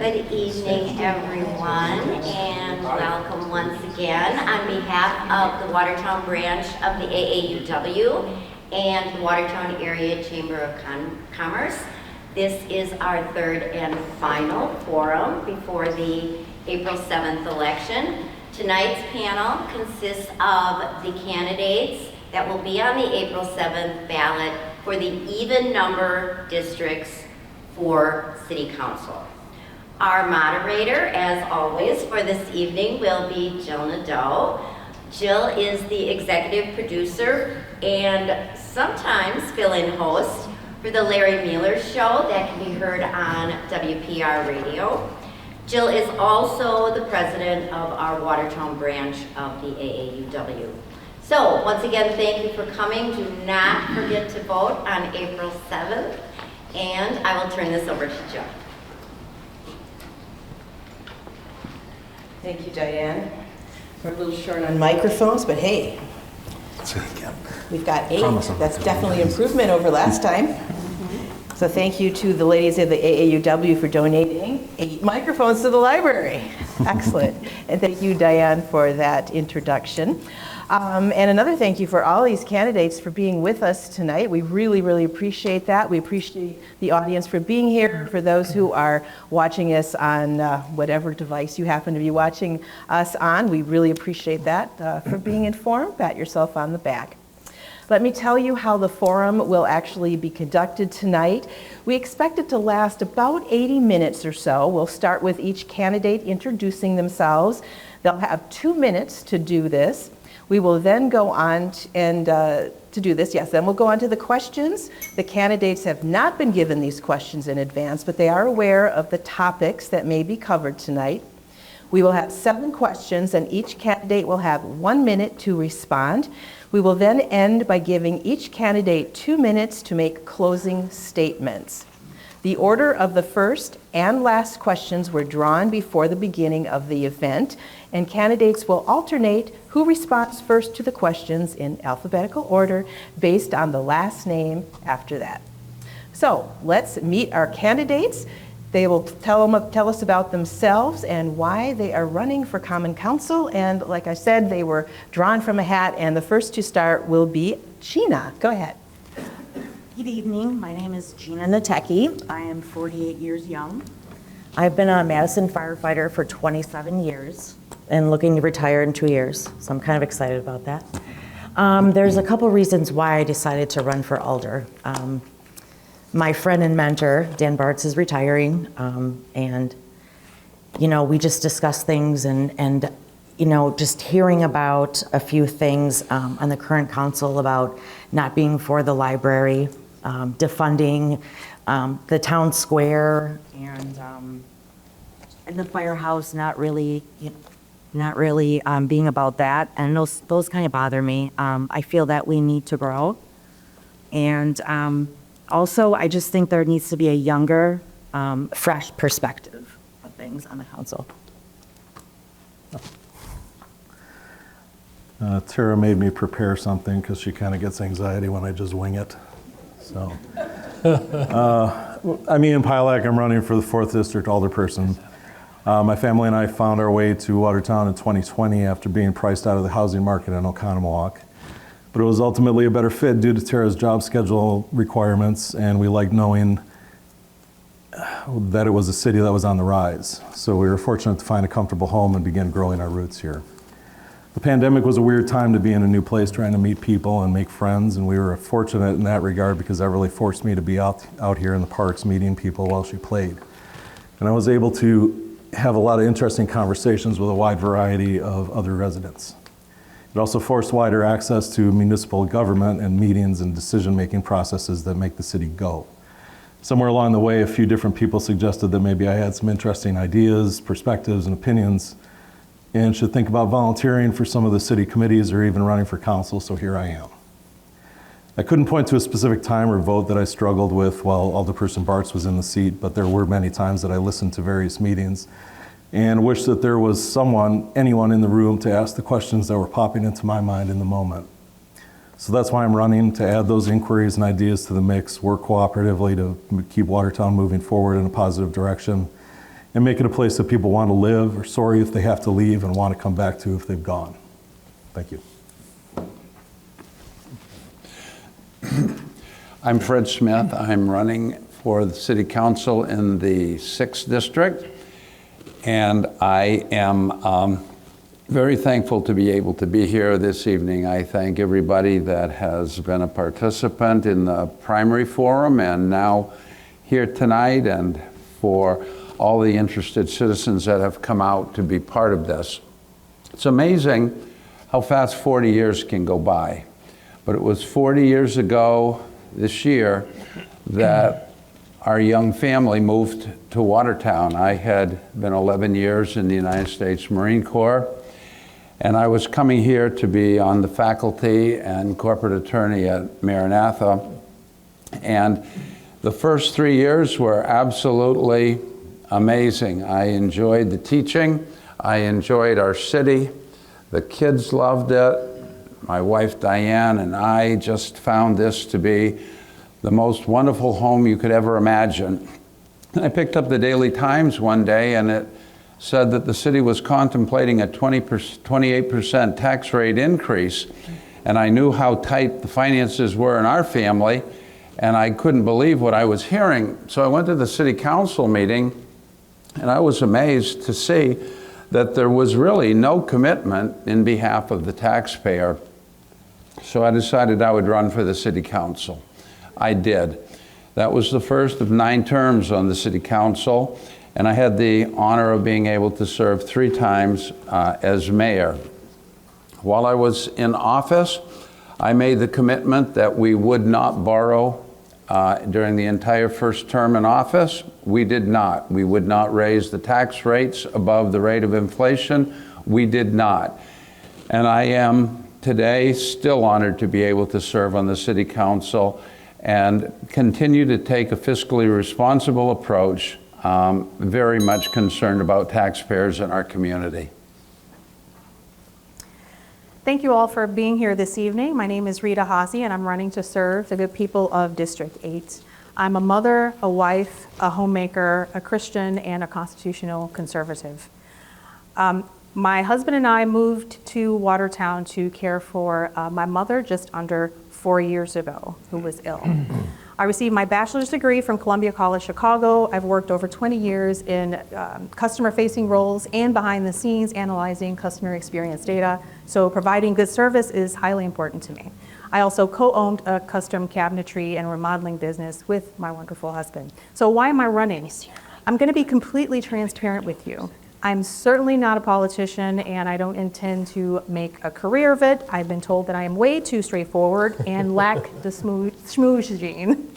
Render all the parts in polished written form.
Good evening, everyone, and welcome once again on behalf of the Watertown branch of the AAUW and the Watertown Area Chamber of Commerce. This is our third and final forum before the April 7th election. Tonight's panel consists of the candidates that will be on the April 7th ballot for the even number districts for City Council. Our moderator, as always, for this evening will be Jill Nadeau. Jill is the executive producer and sometimes fill-in host for the Larry Mueller Show that can be heard on WPR Radio. Jill is also the president of our Watertown branch of the AAUW. So, once again, thank you for coming. Do not forget to vote on April 7th, and I will turn this over to Jill. Thank you, Diane. We're a little short on microphones, but hey, we've got 8. That's definitely improvement over last time. So thank you to the ladies of the AAUW for donating 8 microphones to the library. Excellent. And thank you, Diane, for that introduction. And another thank you for all these candidates for being with us tonight. We really, really appreciate that. We appreciate the audience for being here. For those who are watching us on whatever device you happen to be watching us on, we really appreciate that. For being informed, pat yourself on the back. Let me tell you how the forum will actually be conducted tonight. We expect it to last about 80 minutes or so. We'll start with each candidate introducing themselves. They'll have 2 minutes to do this. We will then go on then we'll go on to the questions. The candidates have not been given these questions in advance, but they are aware of the topics that may be covered tonight. We will have 7 questions, and each candidate will have 1 minute to respond. We will then end by giving each candidate 2 minutes to make closing statements. The order of the first and last questions were drawn before the beginning of the event, and candidates will alternate who responds first to the questions in alphabetical order based on the last name after that. So let's meet our candidates. They will tell us about themselves and why they are running for Common Council. And like I said, they were drawn from a hat, and the first to start will be Gina. Go ahead. Good evening. My name is Gina Natecki. I am 48 years young. I've been a Madison firefighter for 27 years and looking to retire in 2 years, so I'm kind of excited about that. There's a couple reasons why I decided to run for Alder. My friend and mentor, Dan Bartz, is retiring, and we just discussed things and just hearing about a few things on the current council about not being for the library, defunding the town square, and the firehouse not really being about that, and those kind of bother me. I feel that we need to grow, and also I just think there needs to be a younger, fresh perspective of things on the council. Tara made me prepare something because she kind of gets anxiety when I just wing it. So, I'm Ian Pilak. I'm running for the 4th District Alderperson. My family and I found our way to Watertown in 2020 after being priced out of the housing market in Oconomowoc. But it was ultimately a better fit due to Tara's job schedule requirements, and we liked knowing that it was a city that was on the rise. So we were fortunate to find a comfortable home and begin growing our roots here. The pandemic was a weird time to be in a new place trying to meet people and make friends, and we were fortunate in that regard because that really forced me to be out here in the parks meeting people while she played. And I was able to have a lot of interesting conversations with a wide variety of other residents. It also forced wider access to municipal government and meetings and decision-making processes that make the city go. Somewhere along the way, a few different people suggested that maybe I had some interesting ideas, perspectives, and opinions, and should think about volunteering for some of the city committees or even running for council, so here I am. I couldn't point to a specific time or vote that I struggled with while Alderperson Bartz was in the seat, but there were many times that I listened to various meetings and wished that there was anyone in the room to ask the questions that were popping into my mind in the moment. So that's why I'm running, to add those inquiries and ideas to the mix, work cooperatively to keep Watertown moving forward in a positive direction, and make it a place that people want to live, or sorry if they have to leave and want to come back to if they've gone. Thank you. I'm Fred Smith. I'm running for the City Council in the 6th District, and I am very thankful to be able to be here this evening. I thank everybody that has been a participant in the primary forum and now here tonight, and for all the interested citizens that have come out to be part of this. It's amazing how fast 40 years can go by, but it was 40 years ago this year that our young family moved to Watertown. I had been 11 years in the United States Marine Corps, and I was coming here to be on the faculty and corporate attorney at Maranatha. And the first 3 years were absolutely amazing. I enjoyed the teaching. I enjoyed our city. The kids loved it. My wife Diane and I just found this to be the most wonderful home you could ever imagine. I picked up the Daily Times one day, and it said that the city was contemplating a 28% tax rate increase. And I knew how tight the finances were in our family, and I couldn't believe what I was hearing. So I went to the city council meeting, and I was amazed to see that there was really no commitment in behalf of the taxpayer. So I decided I would run for the city council. I did. That was the first of 9 terms on the city council, and I had the honor of being able to serve 3 times as mayor. While I was in office, I made the commitment that we would not borrow during the entire first term in office. We did not. We would not raise the tax rates above the rate of inflation. We did not. And I am today still honored to be able to serve on the city council and continue to take a fiscally responsible approach, very much concerned about taxpayers in our community. Thank you all for being here this evening. My name is Rita Haase, and I'm running to serve the good people of District 8. I'm a mother, a wife, a homemaker, a Christian, and a constitutional conservative. My husband and I moved to Watertown to care for my mother just under 4 years ago, who was ill. I received my bachelor's degree from Columbia College Chicago. I've worked over 20 years in customer-facing roles and behind the scenes analyzing customer experience data. So providing good service is highly important to me. I also co-owned a custom cabinetry and remodeling business with my wonderful husband. So why am I running? I'm going to be completely transparent with you. I'm certainly not a politician, and I don't intend to make a career of it. I've been told that I am way too straightforward and lack the schmooze gene.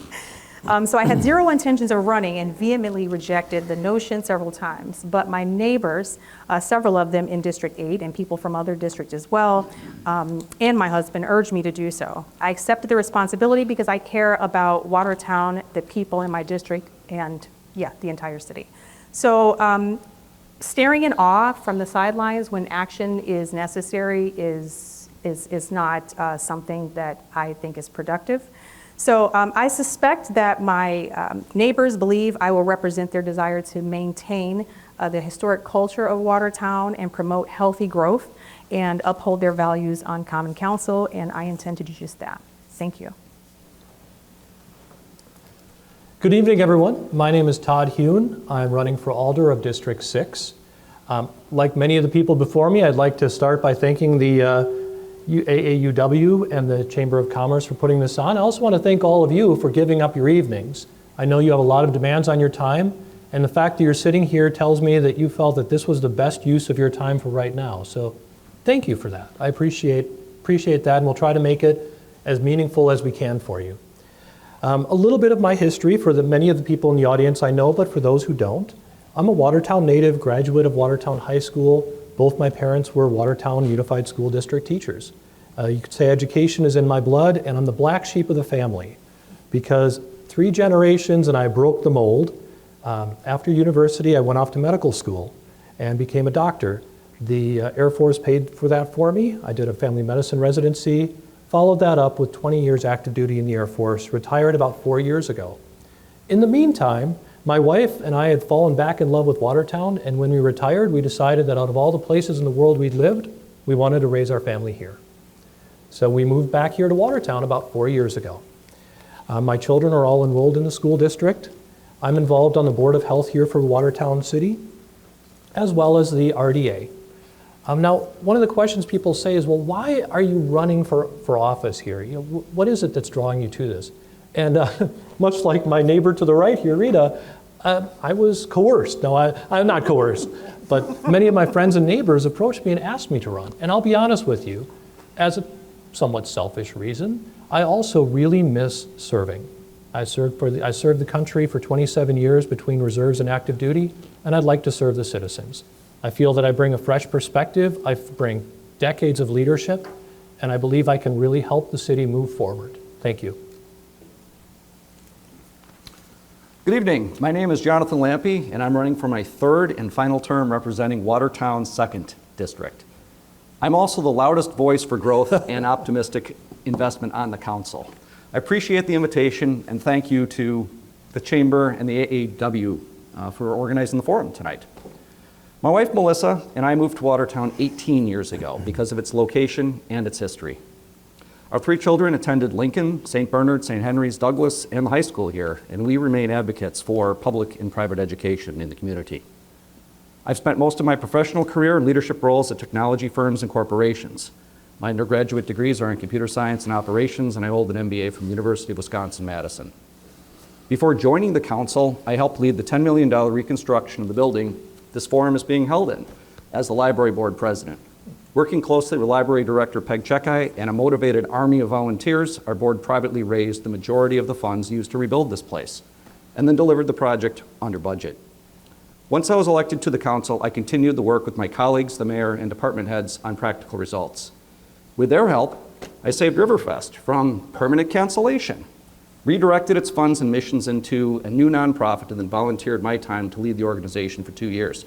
So I had zero intentions of running and vehemently rejected the notion several times. But my neighbors, several of them in District 8 and people from other districts as well, and my husband urged me to do so. I accepted the responsibility because I care about Watertown, the people in my district, and the entire city. So staring in awe from the sidelines when action is necessary is not something that I think is productive. So I suspect that my neighbors believe I will represent their desire to maintain the historic culture of Watertown and promote healthy growth and uphold their values on Common Council, and I intend to do just that. Thank you. Good evening, everyone. My name is Todd Hune. I'm running for Alder of District 6. Like many of the people before me, I'd like to start by thanking the AAUW and the Chamber of Commerce for putting this on. I also want to thank all of you for giving up your evenings. I know you have a lot of demands on your time, and the fact that you're sitting here tells me that you felt that this was the best use of your time for right now. So thank you for that. I appreciate that, and we'll try to make it as meaningful as we can for you. A little bit of my history for many of the people in the audience I know, but for those who don't. I'm a Watertown native, graduate of Watertown High School. Both my parents were Watertown Unified School District teachers. You could say education is in my blood, and I'm the black sheep of the family because 3 generations and I broke the mold. After university, I went off to medical school and became a doctor. The Air Force paid for that for me. I did a family medicine residency, followed that up with 20 years active duty in the Air Force, retired about 4 years ago. In the meantime, My wife and I had fallen back in love with Watertown, and when we retired, we decided that out of all the places in the world we'd lived, we wanted to raise our family here. So we moved back here to Watertown about 4 years ago. My children are all enrolled in the school district. I'm involved on the Board of Health here for Watertown City, as well as the RDA. Now, one of the questions people say is, well, why are you running for office here? You know, what is it that's drawing you to this? And much like my neighbor to the right here, Rita, I was coerced. No, I'm not coerced, but many of my friends and neighbors approached me and asked me to run. And I'll be honest with you, as a somewhat selfish reason, I also really miss serving. I served the country for 27 years between reserves and active duty, and I'd like to serve the citizens. I feel that I bring a fresh perspective, I bring decades of leadership, and I believe I can really help the city move forward. Thank you. Good evening. My name is Jonathan Lampe, and I'm running for my third and final term representing Watertown's 2nd District. I'm also the loudest voice for growth and optimistic investment on the council. I appreciate the invitation, and thank you to the Chamber and the AAUW for organizing the forum tonight. My wife, Melissa, and I moved to Watertown 18 years ago because of its location and its history. Our 3 children attended Lincoln, St. Bernard, St. Henry's, Douglas, and the high school here, and we remain advocates for public and private education in the community. I've spent most of my professional career in leadership roles at technology firms and corporations. My undergraduate degrees are in computer science and operations, and I hold an MBA from the University of Wisconsin-Madison. Before joining the council, I helped lead the $10 million reconstruction of the building this forum is being held in as the library board president. Working closely with Library Director Peg Chekai and a motivated army of volunteers, our board privately raised the majority of the funds used to rebuild this place, and then delivered the project under budget. Once I was elected to the council, I continued the work with my colleagues, the mayor, and department heads on practical results. With their help, I saved Riverfest from permanent cancellation, redirected its funds and missions into a new nonprofit, and then volunteered my time to lead the organization for 2 years.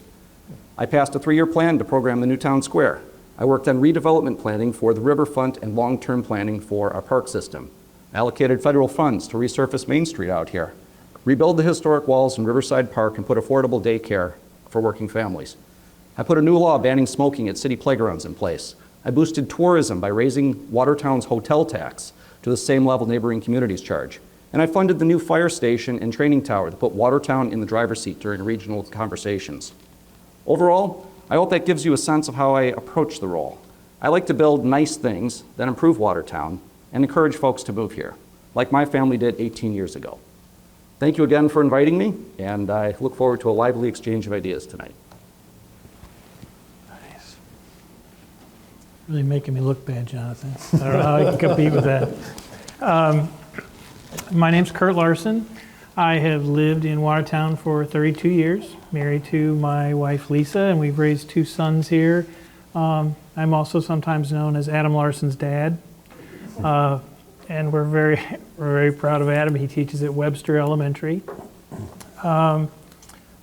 I passed a 3-year plan to program the new town square. I worked on redevelopment planning for the riverfront and long-term planning for our park system. I allocated federal funds to resurface Main Street out here, rebuild the historic walls in Riverside Park, and put affordable daycare for working families. I put a new law banning smoking at city playgrounds in place. I boosted tourism by raising Watertown's hotel tax to the same level neighboring communities charge. And I funded the new fire station and training tower to put Watertown in the driver's seat during regional conversations. Overall, I hope that gives you a sense of how I approach the role. I like to build nice things that improve Watertown and encourage folks to move here, like my family did 18 years ago. Thank you again for inviting me, and I look forward to a lively exchange of ideas tonight. Nice. Really making me look bad, Jonathan. I don't know how I can compete with that. My name's Kurt Larson. I have lived in Watertown for 32 years, married to my wife Lisa, and we've raised 2 sons here. I'm also sometimes known as Adam Larson's dad. And we're very proud of Adam. He teaches at Webster Elementary. I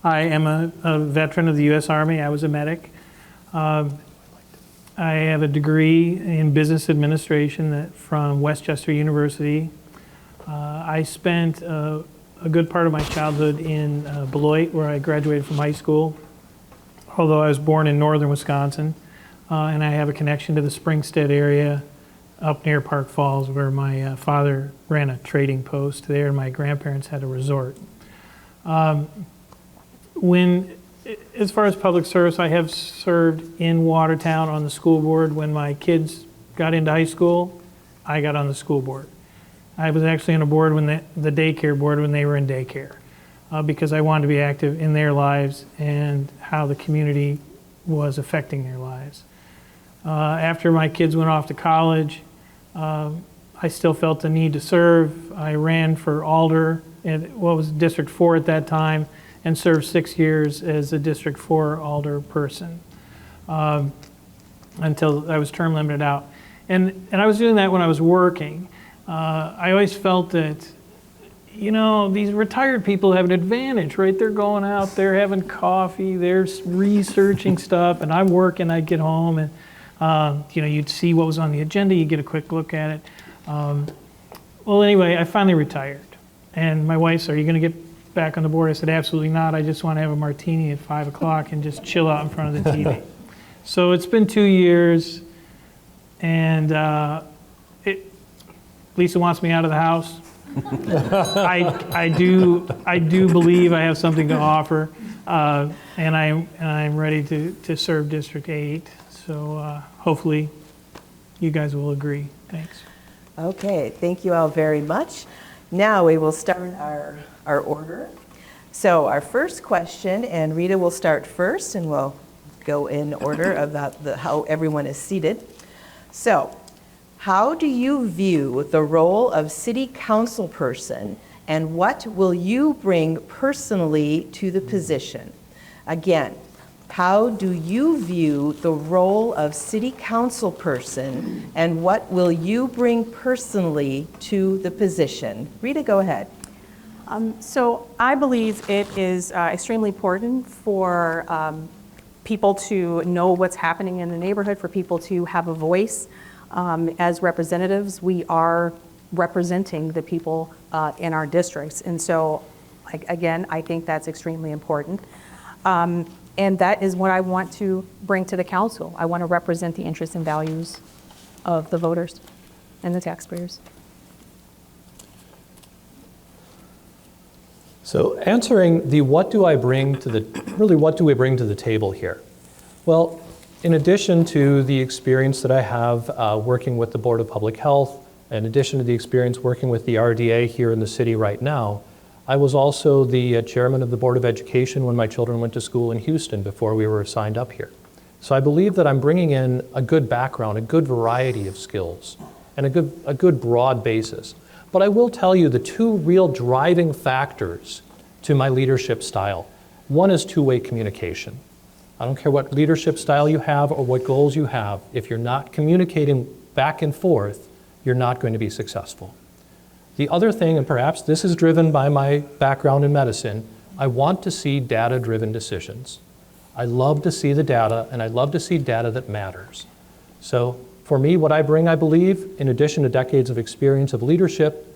am a veteran of the U.S. Army. I was a medic. I have a degree in business administration from Westchester University. I spent a good part of my childhood in Beloit, where I graduated from high school, although I was born in northern Wisconsin. And I have a connection to the Springstead area up near Park Falls, where my father ran a trading post there and my grandparents had a resort. As far as public service, I have served in Watertown on the school board. When my kids got into high school, I got on the school board. I was actually on a board when the daycare board when they were in daycare, because I wanted to be active in their lives and how the community was affecting their lives. After my kids went off to college, I still felt the need to serve. I ran for Alder in what was District 4 at that time and served 6 years as a District 4 Alder person until I was term limited out. And I was doing that when I was working. I always felt that, you know, these retired people have an advantage, right? They're going out, they're having coffee, they're researching stuff, and I'm working, I'd get home, and, you know, you'd see what was on the agenda, you'd get a quick look at it. Well, anyway, I finally retired. And my wife said, are you going to get back on the board, I said, absolutely not. I just want to have a martini at 5 o'clock and just chill out in front of the TV. So it's been 2 years, and Lisa wants me out of the house. I do believe I have something to offer, and I'm ready to serve District 8. So hopefully you guys will agree. Thanks. Okay, thank you all very much. Now we will start our order. So our first question, and Rita will start first, and we'll go in order about how everyone is seated. So, how do you view the role of city council person, and what will you bring personally to the position? Again, how do you view the role of city council person, and what will you bring personally to the position? Rita, go ahead. So I believe it is extremely important for people to know what's happening in the neighborhood, for people to have a voice. As representatives, we are representing the people in our districts. And so, again, I think that's extremely important. And that is what I want to bring to the council. I want to represent the interests and values of the voters and the taxpayers. So answering the what do we bring to the table here? Well, in addition to the experience that I have working with the Board of Public Health, in addition to the experience working with the RDA here in the city right now, I was also the chairman of the Board of Education when my children went to school in Houston before we were assigned up here. So I believe that I'm bringing in a good background, a good variety of skills, and a good broad basis. But I will tell you the two real driving factors to my leadership style. One is two-way communication. I don't care what leadership style you have or what goals you have. If you're not communicating back and forth, you're not going to be successful. The other thing, and perhaps this is driven by my background in medicine, I want to see data-driven decisions. I love to see the data, and I love to see data that matters. So for me, what I bring, I believe, in addition to decades of experience of leadership,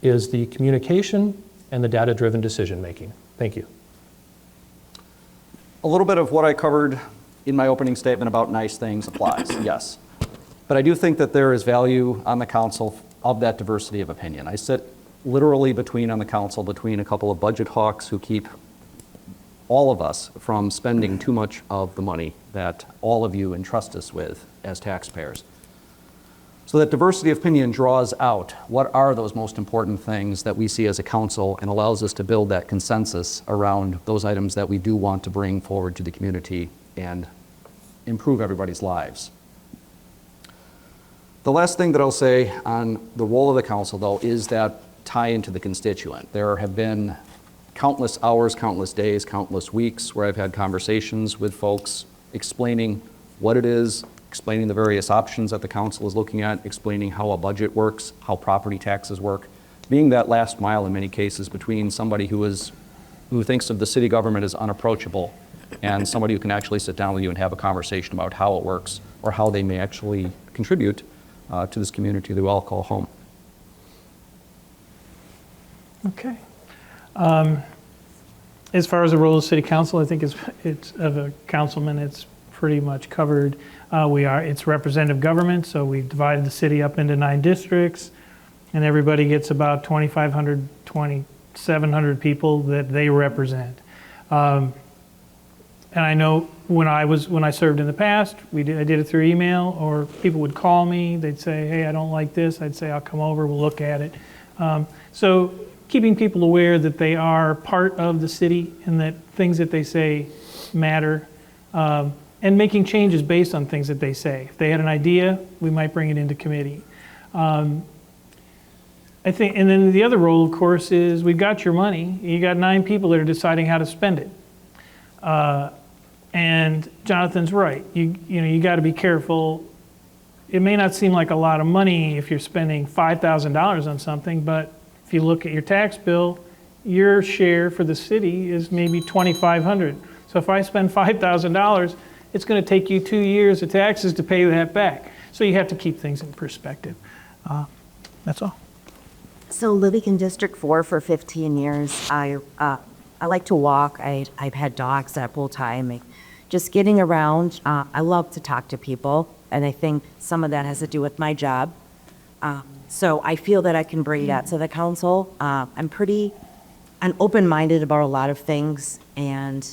is the communication and the data-driven decision-making. Thank you. A little bit of what I covered in my opening statement about nice things applies, yes. But I do think that there is value on the council of that diversity of opinion. I sit literally on the council between a couple of budget hawks who keep all of us from spending too much of the money that all of you entrust us with as taxpayers. So that diversity of opinion draws out what are those most important things that we see as a council and allows us to build that consensus around those items that we do want to bring forward to the community and improve everybody's lives. The last thing that I'll say on the role of the council, though, is that tie into the constituent. There have been countless hours, countless days, countless weeks where I've had conversations with folks explaining what it is, explaining the various options that the council is looking at, explaining how a budget works, how property taxes work, being that last mile in many cases between somebody who thinks of the city government as unapproachable and somebody who can actually sit down with you and have a conversation about how it works or how they may actually contribute to this community that we all call home. Okay. As far as the role of city council, I think it's of a councilman, it's pretty much covered. It's representative government, so we've divided the city up into 9 districts, and everybody gets about 2,500, 2,700 people that they represent. And I know when I served in the past, I did it through email, or people would call me. They'd say, "Hey, I don't like this." I'd say, "I'll come over. We'll look at it." So keeping people aware that they are part of the city and that things that they say matter, and making changes based on things that they say. If they had an idea, we might bring it into committee. I think, and then the other role, of course, is we've got your money. You got 9 people that are deciding how to spend it. And Jonathan's right. You got to be careful. It may not seem like a lot of money if you're spending $5,000 on something, but if you look at your tax bill, your share for the city is maybe $2,500. So if I spend $5,000, it's going to take you 2 years of taxes to pay that back. So you have to keep things in perspective. That's all. So living in District 4 for 15 years, I like to walk. I've had dogs that full time. Just getting around, I love to talk to people, and I think some of that has to do with my job. So I feel that I can bring that to the council. I'm open-minded about a lot of things, and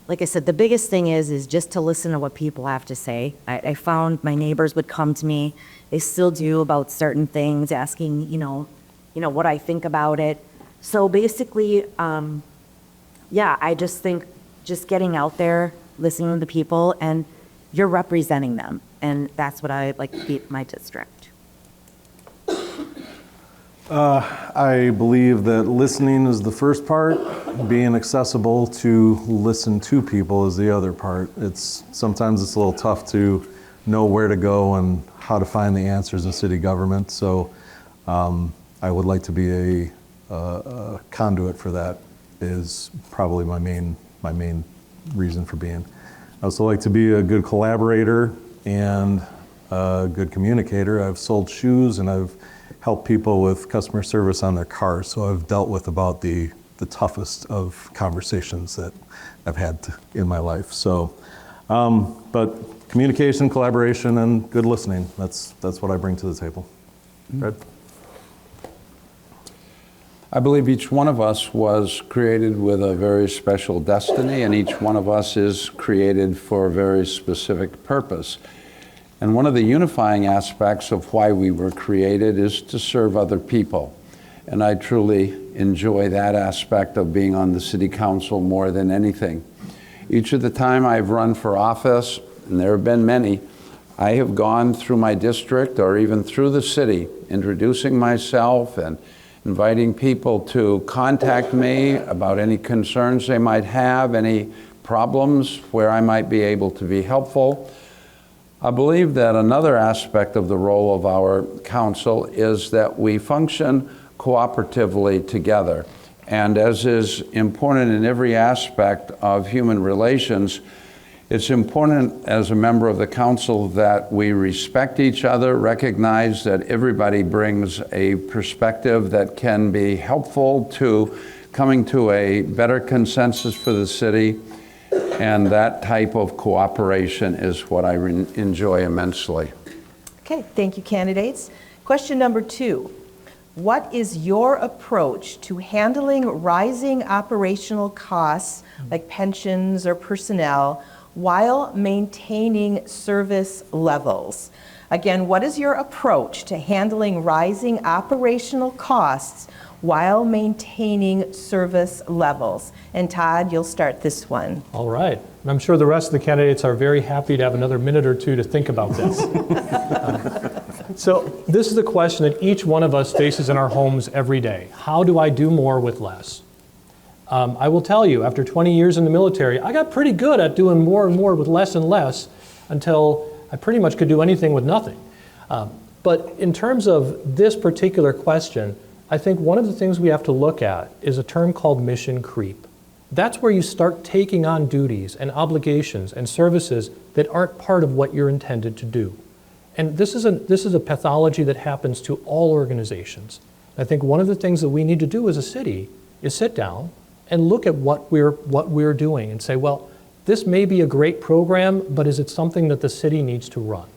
like I said, the biggest thing is just to listen to what people have to say. I found my neighbors would come to me, they still do, about certain things, asking, what I think about it. So basically, I just think just getting out there, listening to people, and you're representing them. And that's what I like to be in my district. I believe that listening is the first part. Being accessible to listen to people is the other part. Sometimes it's a little tough to know where to go and how to find the answers in city government. So I would like to be a conduit for that. Is probably my main reason for being. I also like to be a good collaborator and a good communicator. I've sold shoes and I've helped people with customer service on their cars, so I've dealt with about the toughest of conversations that I've had in my life. So, but communication, collaboration, and good listening, that's what I bring to the table. Fred? I believe each one of us was created with a very special destiny, and each one of us is created for a very specific purpose. And one of the unifying aspects of why we were created is to serve other people. And I truly enjoy that aspect of being on the city council more than anything. Each of the time I've run for office, and there have been many, I have gone through my district or even through the city, introducing myself and inviting people to contact me about any concerns they might have, any problems where I might be able to be helpful. I believe that another aspect of the role of our council is that we function cooperatively together. And as is important in every aspect of human relations, it's important as a member of the council that we respect each other, recognize that everybody brings a perspective that can be helpful to coming to a better consensus for the city. And that type of cooperation is what I enjoy immensely. Okay, thank you, candidates. Question number 2. What is your approach to handling rising operational costs like pensions or personnel while maintaining service levels? Again, what is your approach to handling rising operational costs while maintaining service levels? And Todd, you'll start this one. All right. I'm sure the rest of the candidates are very happy to have another minute or two to think about this. So this is a question that each one of us faces in our homes every day. How do I do more with less? I will tell you, after 20 years in the military, I got pretty good at doing more and more with less and less until I pretty much could do anything with nothing. But in terms of this particular question, I think one of the things we have to look at is a term called mission creep. That's where you start taking on duties and obligations and services that aren't part of what you're intended to do. And this is a pathology that happens to all organizations. I think one of the things that we need to do as a city is sit down and look at what we're doing and say, well, this may be a great program, but is it something that the city needs to run?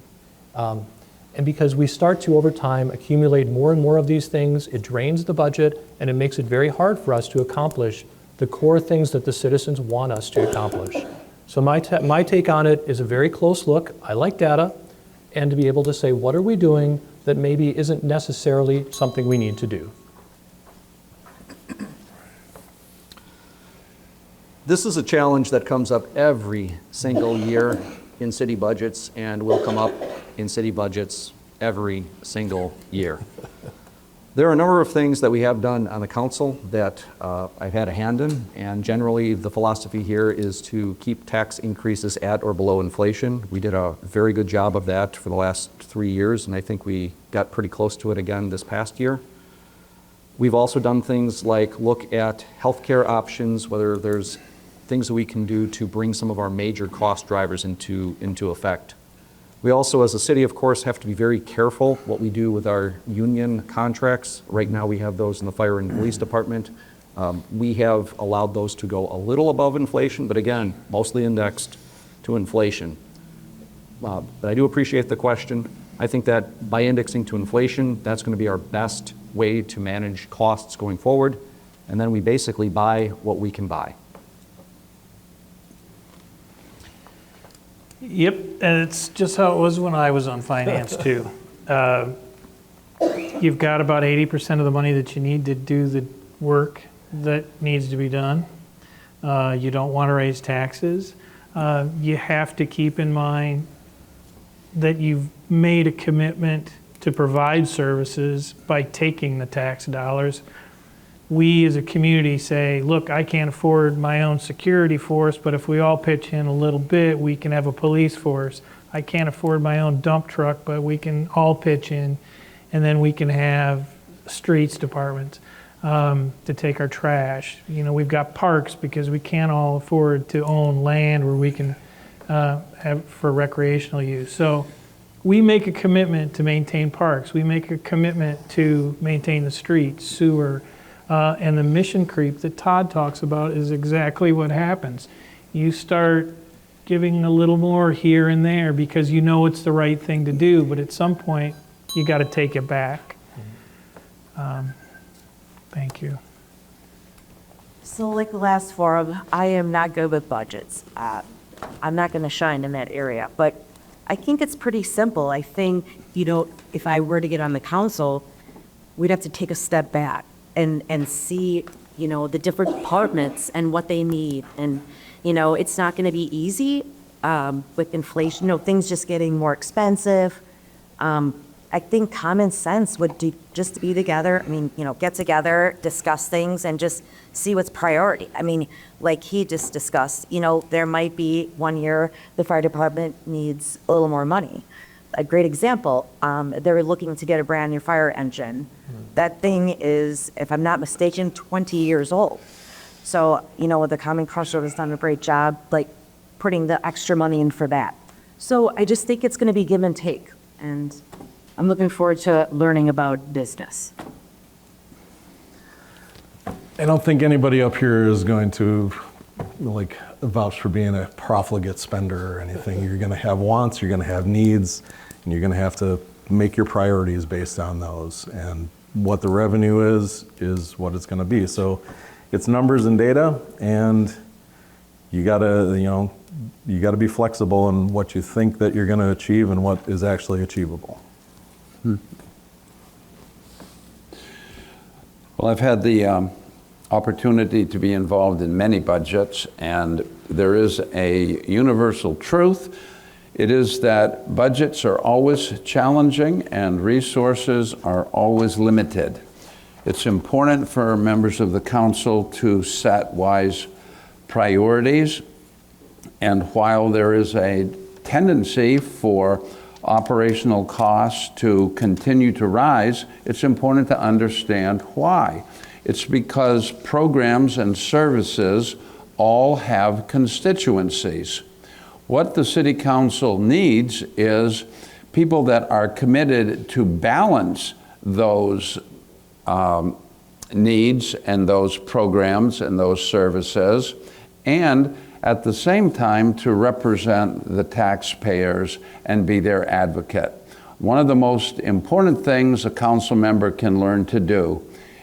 And because we start to, over time, accumulate more and more of these things, it drains the budget, and it makes it very hard for us to accomplish the core things that the citizens want us to accomplish. So my take on it is a very close look. I like data, and to be able to say, what are we doing that maybe isn't necessarily something we need to do? This is a challenge that comes up every single year in city budgets and will come up in city budgets every single year. There are a number of things that we have done on the council that I've had a hand in, and generally the philosophy here is to keep tax increases at or below inflation. We did a very good job of that for the last 3 years, and I think we got pretty close to it again this past year. We've also done things like look at healthcare options, whether there's things that we can do to bring some of our major cost drivers into effect. We also, as a city, of course, have to be very careful what we do with our union contracts. Right now, we have those in the fire and police department. We have allowed those to go a little above inflation, but again, mostly indexed to inflation. But I do appreciate the question. I think that by indexing to inflation, that's going to be our best way to manage costs going forward. And then we basically buy what we can buy. Yep, and it's just how it was when I was on finance too. You've got about 80% of the money that you need to do the work that needs to be done. You don't want to raise taxes. You have to keep in mind that you've made a commitment to provide services by taking the tax dollars. We as a community say, look, I can't afford my own security force, but if we all pitch in a little bit, we can have a police force. I can't afford my own dump truck, but we can all pitch in, and then we can have streets departments to take our trash. You know, we've got parks because we can't all afford to own land where we can have for recreational use. So we make a commitment to maintain parks. We make a commitment to maintain the streets, sewer, and the mission creep that Todd talks about is exactly what happens. You start giving a little more here and there because you know it's the right thing to do, but at some point you got to take it back. Thank you. So like the last forum, I am not good with budgets. I'm not going to shine in that area, but I think it's pretty simple. I think, you know, if I were to get on the council, we'd have to take a step back and see, you know, the different departments and what they need. And, you know, it's not going to be easy with inflation, you know, things just getting more expensive. I think common sense would just be together. I mean, you know, get together, discuss things, and just see what's priority. I mean, like he just discussed, you know, there might be one year the fire department needs a little more money. A great example, they're looking to get a brand new fire engine. That thing is, if I'm not mistaken, 20 years old. So, you know, the Common Council has done a great job, like putting the extra money in for that. So I just think it's going to be give and take. And I'm looking forward to learning about business. I don't think anybody up here is going to like vouch for being a profligate spender or anything. You're going to have wants, you're going to have needs, and you're going to have to make your priorities based on those. And what the revenue is what it's going to be. So it's numbers and data, and you got to, you got to be flexible in what you think that you're going to achieve and what is actually achievable. Well, I've had the opportunity to be involved in many budgets, and there is a universal truth. It is that budgets are always challenging and resources are always limited. It's important for members of the council to set wise priorities, and while there is a tendency for operational costs to continue to rise, it's important to understand why. It's because programs and services all have constituencies. What the City Council needs is people that are committed to balance those needs and those programs and those services, and at the same time to represent the taxpayers and be their advocate. One of the most important things a council member can learn to do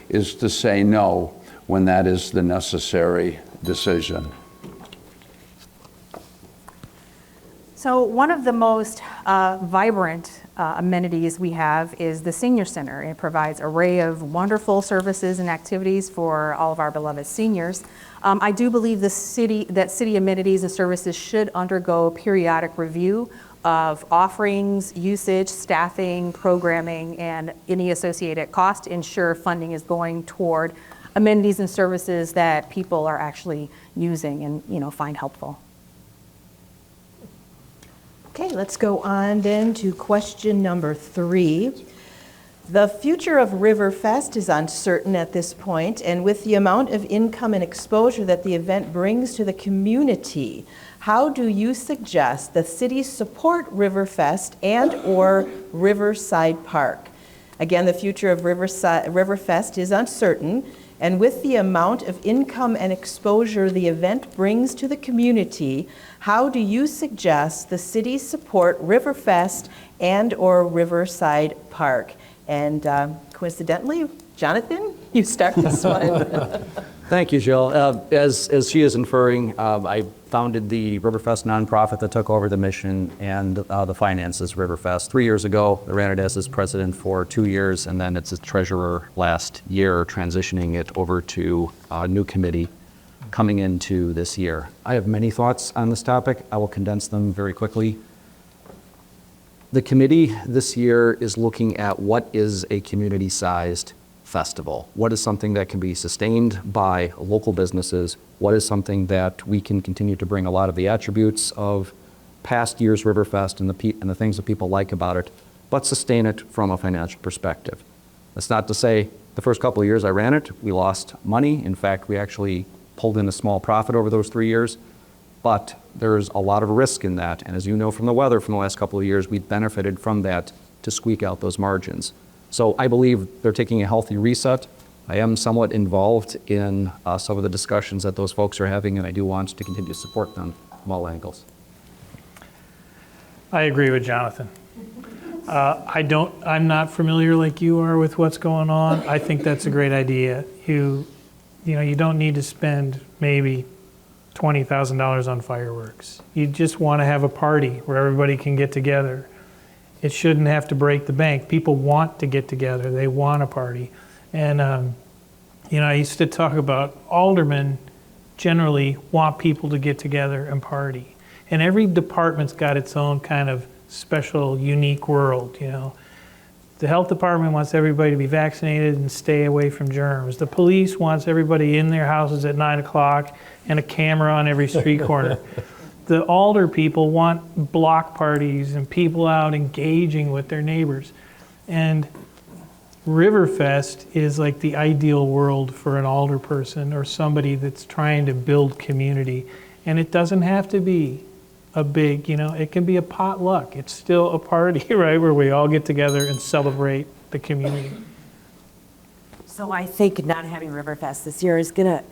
is to say no when that is the necessary decision. So one of the most vibrant amenities we have is the Senior Center. It provides an array of wonderful services and activities for all of our beloved seniors. I do believe that city amenities and services should undergo periodic review of offerings, usage, staffing, programming, and any associated cost to ensure funding is going toward amenities and services that people are actually using and find helpful. Okay, let's go on then to question number 3. The future of Riverfest is uncertain at this point, and with the amount of income and exposure that the event brings to the community, how do you suggest the city support Riverfest and/or Riverside Park? Again, the future of Riverfest is uncertain, and with the amount of income and exposure the event brings to the community, how do you suggest the city support Riverfest and/or Riverside Park? And coincidentally, Jonathan, you start this one. Thank you, Jill. As she is inferring, I founded the Riverfest nonprofit that took over the mission and the finances of Riverfest 3 years ago. I ran it as its president for 2 years, and then it's its treasurer last year, transitioning it over to a new committee coming into this year. I have many thoughts on this topic. I will condense them very quickly. The committee this year is looking at what is a community-sized festival. What is something that can be sustained by local businesses? What is something that we can continue to bring a lot of the attributes of past year's Riverfest and the things that people like about it, but sustain it from a financial perspective? That's not to say the first couple of years I ran it, we lost money. In fact, we actually pulled in a small profit over those 3 years. But there's a lot of risk in that. And as you know from the weather from the last couple of years, we've benefited from that to squeak out those margins. So I believe they're taking a healthy reset. I am somewhat involved in some of the discussions that those folks are having, and I do want to continue to support them from all angles. I agree with Jonathan. I'm not familiar like you are with what's going on. I think that's a great idea. You don't need to spend maybe $20,000 on fireworks. You just want to have a party where everybody can get together. It shouldn't have to break the bank. People want to get together. They want a party. And, I used to talk about aldermen generally want people to get together and party. And every department's got its own kind of special, unique world, The health department wants everybody to be vaccinated and stay away from germs. The police wants everybody in their houses at 9 o'clock and a camera on every street corner. The alder people want block parties and people out engaging with their neighbors. And Riverfest is like the ideal world for an alder person or somebody that's trying to build community. And it doesn't have to be a big, it can be a potluck. It's still a party, right, where we all get together and celebrate the community. So I think not having Riverfest this year is gonna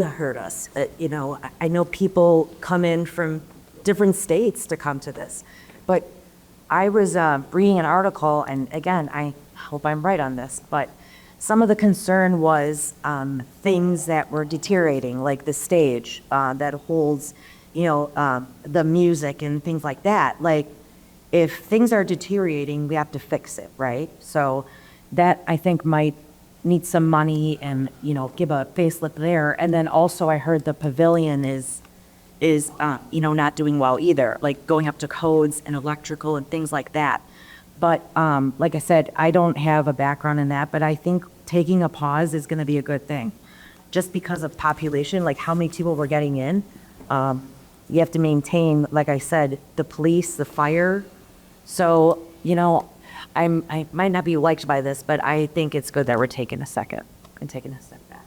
hurt us. I know people come in from different states to come to this, but I was reading an article, and again, I hope I'm right on this, but some of the concern was things that were deteriorating, like the stage that holds, the music and things like that. Like, if things are deteriorating, we have to fix it, right? So that, I think, might need some money and, give a facelift there. And then also I heard the pavilion is not doing well either, like going up to codes and electrical and things like that. But like I said, I don't have a background in that, but I think taking a pause is going to be a good thing. Just because of population, like how many people we're getting in, you have to maintain, like I said, the police, the fire. So, I might not be liked by this, but I think it's good that we're taking a second and taking a step back.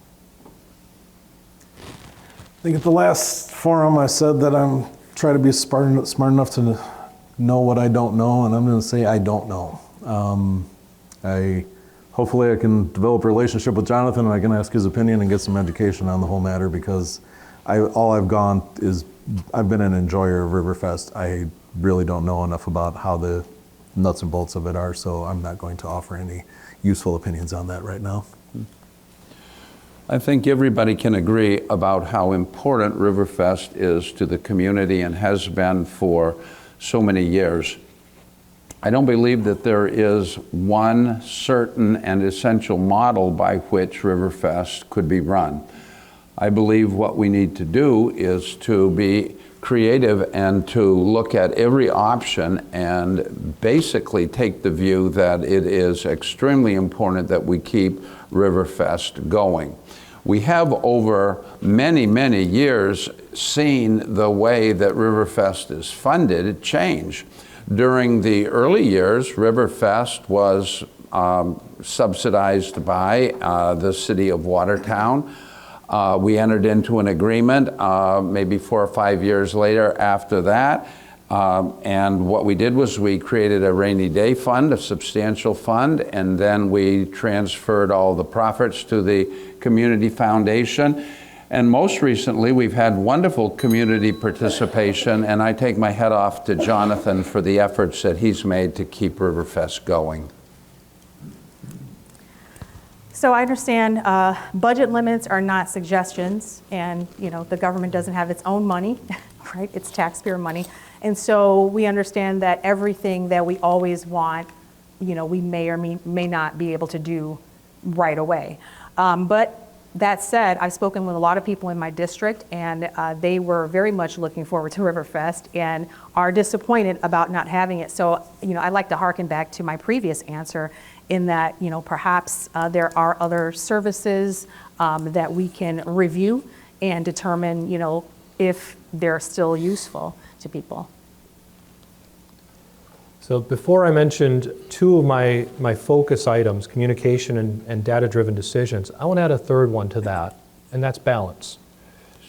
I think at the last forum I said that I'm trying to be smart enough to know what I don't know, and I'm going to say I don't know. Hopefully I can develop a relationship with Jonathan and I can ask his opinion and get some education on the whole matter, because all I've gone is I've been an enjoyer of Riverfest. I really don't know enough about how the nuts and bolts of it are, so I'm not going to offer any useful opinions on that right now. I think everybody can agree about how important Riverfest is to the community and has been for so many years. I don't believe that there is one certain and essential model by which Riverfest could be run. I believe what we need to do is to be creative and to look at every option and basically take the view that it is extremely important that we keep Riverfest going. We have over many, many years seen the way that Riverfest is funded change. During the early years, Riverfest was subsidized by the city of Watertown. We entered into an agreement maybe 4 or 5 years later after that. And what we did was we created a rainy day fund, a substantial fund, and then we transferred all the profits to the community foundation. And most recently, we've had wonderful community participation, and I take my hat off to Jonathan for the efforts that he's made to keep Riverfest going. So I understand budget limits are not suggestions, and the government doesn't have its own money, right? It's taxpayer money. And so we understand that everything that we always want, we may or may not be able to do right away. But that said, I've spoken with a lot of people in my district, and they were very much looking forward to Riverfest and are disappointed about not having it. So, I'd like to harken back to my previous answer in that, perhaps there are other services that we can review and determine, if they're still useful to people. So before I mentioned two of my focus items, communication and data-driven decisions, I want to add a third one to that, and that's balance.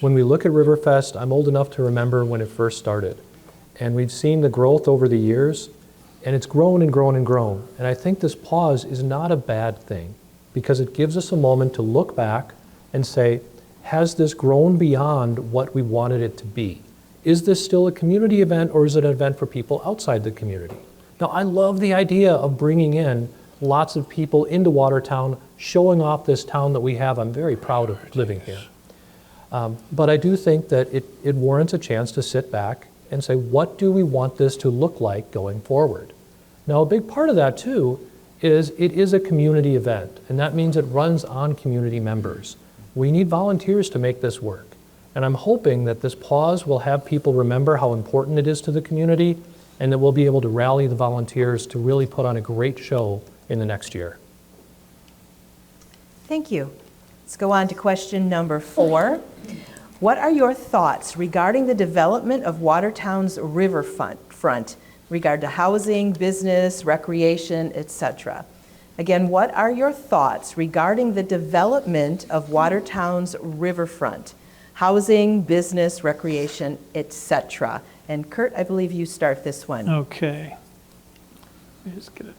When we look at Riverfest, I'm old enough to remember when it first started. And we've seen the growth over the years, and it's grown and grown and grown. And I think this pause is not a bad thing, because it gives us a moment to look back and say, has this grown beyond what we wanted it to be? Is this still a community event, or is it an event for people outside the community? Now, I love the idea of bringing in lots of people into Watertown, showing off this town that we have. I'm very proud of living here. But I do think that it warrants a chance to sit back and say, what do we want this to look like going forward? Now, a big part of that, too, is it is a community event, and that means it runs on community members. We need volunteers to make this work. And I'm hoping that this pause will have people remember how important it is to the community, and that we'll be able to rally the volunteers to really put on a great show in the next year. Thank you. Let's go on to question number 4. What are your thoughts regarding the development of Watertown's riverfront, regard to housing, business, recreation, etc.? Again, what are your thoughts regarding the development of Watertown's riverfront? Housing, business, recreation, etc. And Kurt, I believe you start this one. Okay. Let me just get it.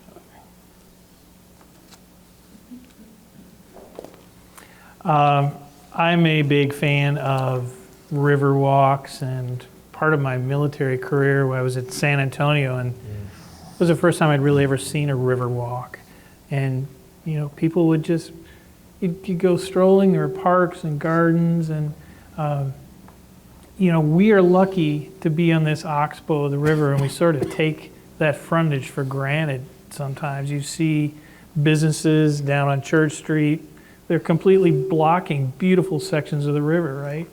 I'm a big fan of river walks, and part of my military career when I was at San Antonio, and it was the first time I'd really ever seen a river walk. And people would just, you go strolling, there were parks and gardens, and we are lucky to be on this oxbow of the river, and we sort of take that frontage for granted sometimes. You see businesses down on Church Street, they're completely blocking beautiful sections of the river, right?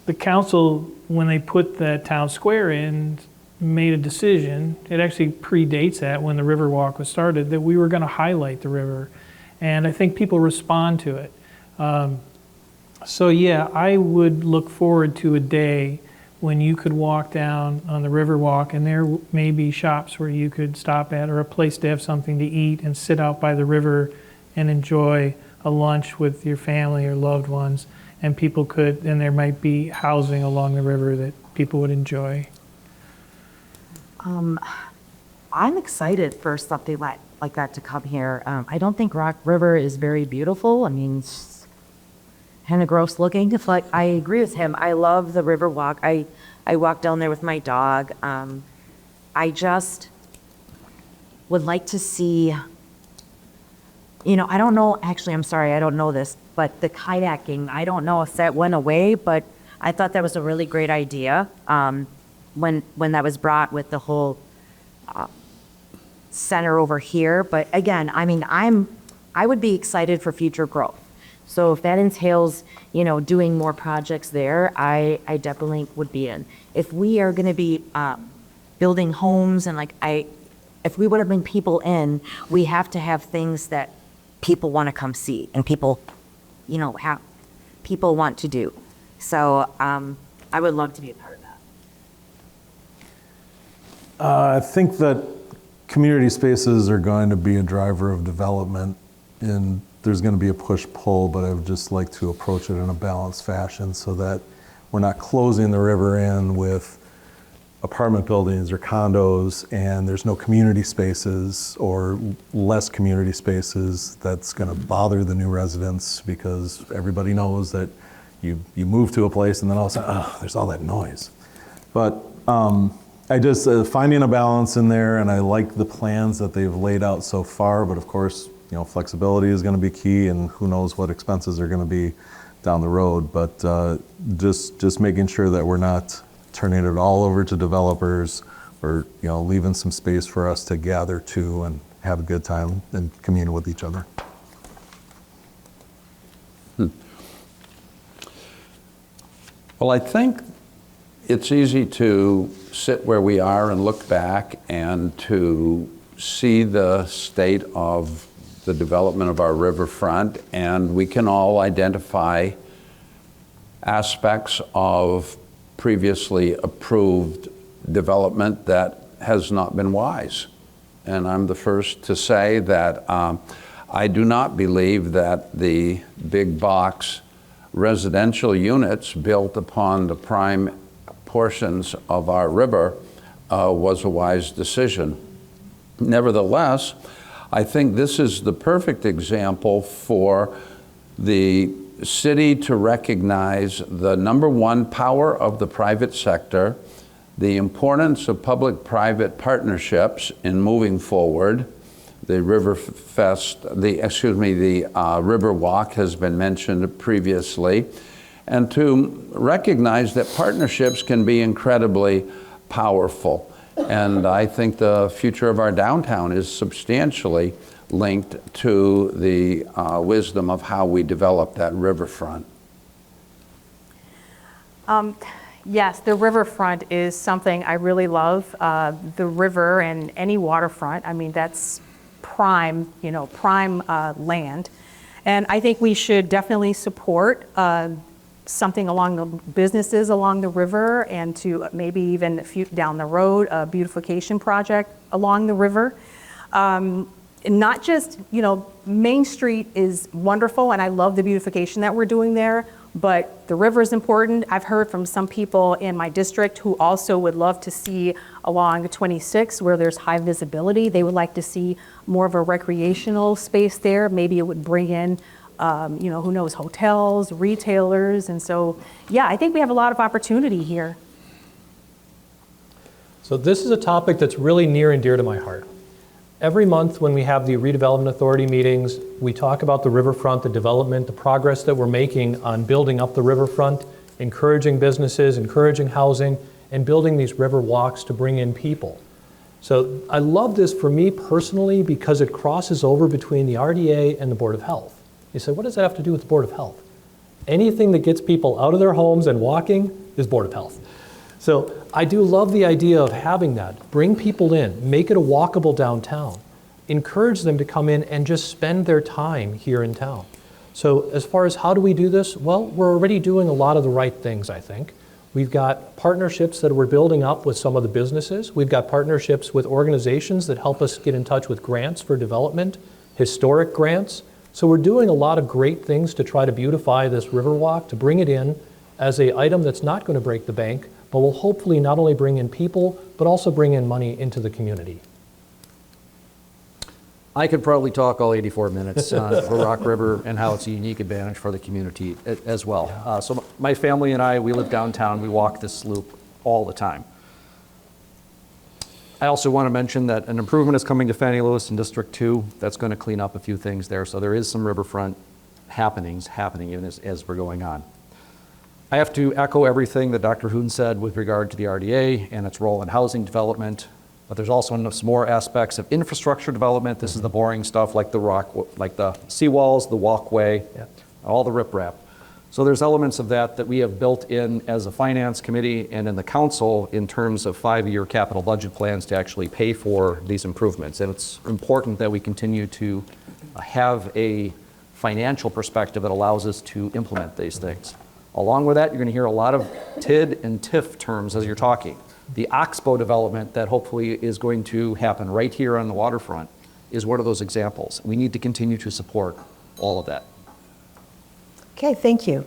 The council, when they put that town square in, made a decision, it actually predates that when the Riverwalk was started, that we were going to highlight the river. And I think people respond to it. So yeah, I would look forward to a day when you could walk down on the Riverwalk and there may be shops where you could stop at, or a place to have something to eat and sit out by the river and enjoy a lunch with your family or loved ones. And people could, and there might be housing along the river that people would enjoy. I'm excited for something like that to come here. I don't think Rock River is very beautiful. I mean, it's kind of gross looking. It's like, I agree with him. I love the river walk. I walk down there with my dog. I just would like to see, I don't know, actually, I'm sorry, I don't know this, but the kayaking, I don't know if that went away, but I thought that was a really great idea when that was brought with the whole center over here. But again, I mean, I would be excited for future growth. So if that entails, doing more projects there, I definitely would be in. If we are going to be building homes and if we want to bring people in, we have to have things that people want to come see and people, people want to do. So I would love to be a part of that. I think that community spaces are going to be a driver of development, and there's going to be a push-pull, but I would just like to approach it in a balanced fashion so that we're not closing the river in with apartment buildings or condos, and there's no community spaces or less community spaces that's going to bother the new residents, because everybody knows that you move to a place and then all of a sudden, oh, there's all that noise. But I just, finding a balance in there, and I like the plans that they've laid out so far, but of course, you know, flexibility is going to be key, and who knows what expenses are going to be down the road. But just making sure that we're not turning it all over to developers, or, you know, leaving some space for us to gather to and have a good time and commune with each other. Well, I think it's easy to sit where we are and look back and to see the state of the development of our riverfront, and we can all identify aspects of previously approved development that has not been wise. And I'm the first to say that I do not believe that the big box residential units built upon the prime portions of our river was a wise decision. Nevertheless, I think this is the perfect example for the city to recognize the number one power of the private sector, the importance of public-private partnerships in moving forward. The River Walk has been mentioned previously, and to recognize that partnerships can be incredibly powerful. And I think the future of our downtown is substantially linked to the wisdom of how we develop that riverfront. Yes, the riverfront is something I really love. The river and any waterfront, I mean, that's prime, prime land. And I think we should definitely support something along the businesses along the river, and to maybe even down the road, a beautification project along the river. Not just, Main Street is wonderful, and I love the beautification that we're doing there, but the river is important. I've heard from some people in my district who also would love to see along 26, where there's high visibility, they would like to see more of a recreational space there. Maybe it would bring in, who knows, hotels, retailers. And so, yeah, I think we have a lot of opportunity here. So this is a topic that's really near and dear to my heart. Every month when we have the Redevelopment Authority meetings, we talk about the riverfront, the development, the progress that we're making on building up the riverfront, encouraging businesses, encouraging housing, and building these river walks to bring in people. So I love this for me personally because it crosses over between the RDA and the Board of Health. You say, what does that have to do with the Board of Health? Anything that gets people out of their homes and walking is Board of Health. So I do love the idea of having that. Bring people in, make it a walkable downtown. Encourage them to come in and just spend their time here in town. So as far as how do we do this? Well, we're already doing a lot of the right things, I think. We've got partnerships that we're building up with some of the businesses. We've got partnerships with organizations that help us get in touch with grants for development, historic grants. So we're doing a lot of great things to try to beautify this Riverwalk, to bring it in as an item that's not going to break the bank, but will hopefully not only bring in people, but also bring in money into the community. I could probably talk all 84 minutes on the Rock River and how it's a unique advantage for the community as well. So my family and I, we live downtown. We walk this loop all the time. I also want to mention that an improvement is coming to Fannie Lewis in District 2. That's going to clean up a few things there. So there is some riverfront happening even as we're going on. I have to echo everything that Dr. Hoon said with regard to the RDA and its role in housing development, but there's also some more aspects of infrastructure development. This is the boring stuff like the seawalls, the walkway, all the riprap. So there's elements of that we have built in as a finance committee and in the council in terms of 5-year capital budget plans to actually pay for these improvements. And it's important that we continue to have a financial perspective that allows us to implement these things. Along with that, you're going to hear a lot of TID and TIF terms as you're talking. The Oxbow development that hopefully is going to happen right here on the waterfront is one of those examples. We need to continue to support all of that. Okay, thank you.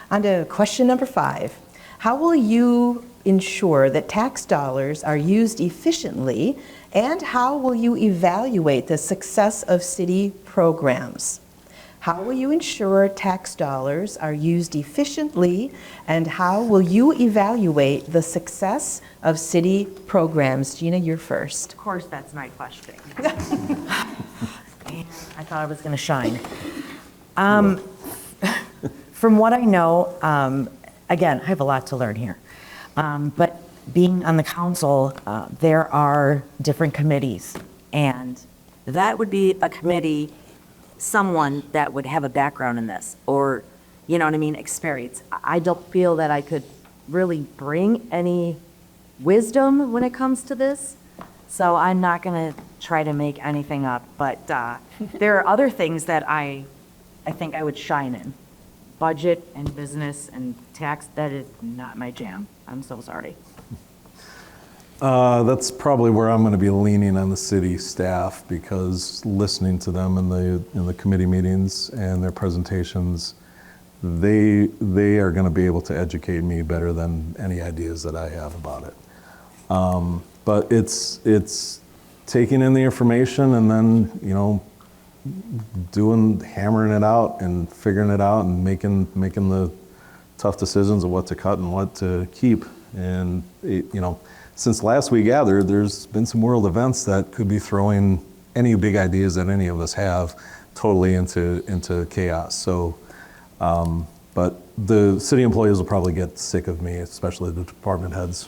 On to question number 5. How will you ensure that tax dollars are used efficiently, and how will you evaluate the success of city programs? How will you ensure tax dollars are used efficiently, and how will you evaluate the success of city programs? Gina, you're first. Of course, that's my question. I thought I was going to shine. From what I know, again, I have a lot to learn here. But being on the council, there are different committees, and that would be a committee, someone that would have a background in this, or, you know what I mean, experience. I don't feel that I could really bring any wisdom when it comes to this, so I'm not going to try to make anything up, but there are other things that I think I would shine in. Budget and business and tax, that is not my jam. I'm so sorry. That's probably where I'm going to be leaning on the city staff, because listening to them in the committee meetings and their presentations, they are going to be able to educate me better than any ideas that I have about it. But it's taking in the information and then, hammering it out and figuring it out and making the tough decisions of what to cut and what to keep. And since last we gathered, there's been some world events that could be throwing any big ideas that any of us have totally into chaos. So, but the city employees will probably get sick of me, especially the department heads.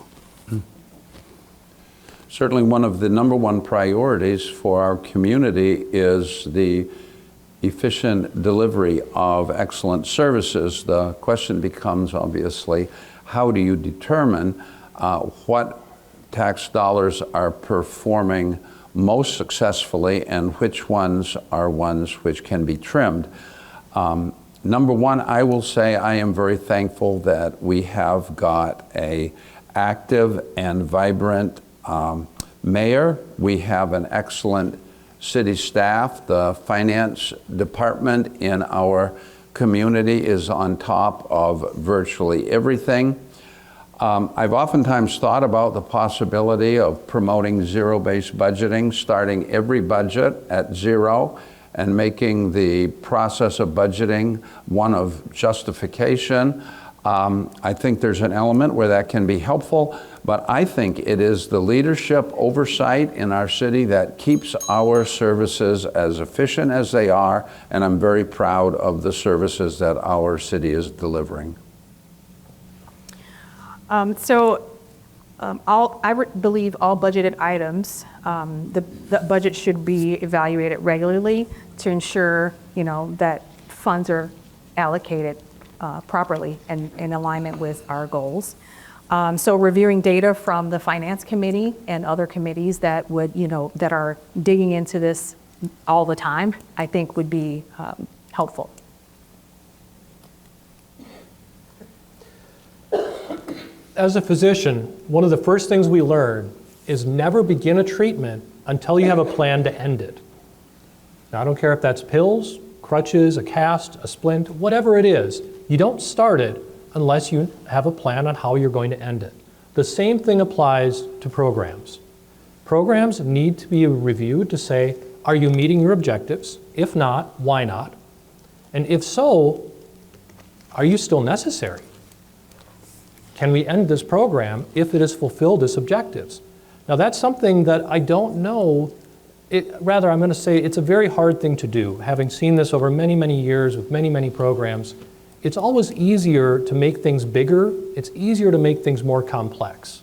Certainly one of the number one priorities for our community is the efficient delivery of excellent services. The question becomes, obviously, how do you determine what tax dollars are performing most successfully and which ones are ones which can be trimmed? Number one, I will say I am very thankful that we have got an active and vibrant mayor. We have an excellent city staff. The finance department in our community is on top of virtually everything. I've oftentimes thought about the possibility of promoting zero-based budgeting, starting every budget at zero and making the process of budgeting one of justification. I think there's an element where that can be helpful, but I think it is the leadership oversight in our city that keeps our services as efficient as they are, and I'm very proud of the services that our city is delivering. I believe all budgeted items, the budget should be evaluated regularly to ensure, that funds are allocated properly and in alignment with our goals. So reviewing data from the Finance Committee and other committees that would, that are digging into this all the time, I think would be helpful. As a physician, one of the first things we learn is never begin a treatment until you have a plan to end it. Now, I don't care if that's pills, crutches, a cast, a splint, whatever it is, you don't start it unless you have a plan on how you're going to end it. The same thing applies to programs. Programs need to be reviewed to say, are you meeting your objectives? If not, why not? And if so, are you still necessary? Can we end this program if it has fulfilled its objectives? Now that's something that I don't know, I'm going to say it's a very hard thing to do. Having seen this over many, many years with many, many programs, it's always easier to make things bigger. It's easier to make things more complex.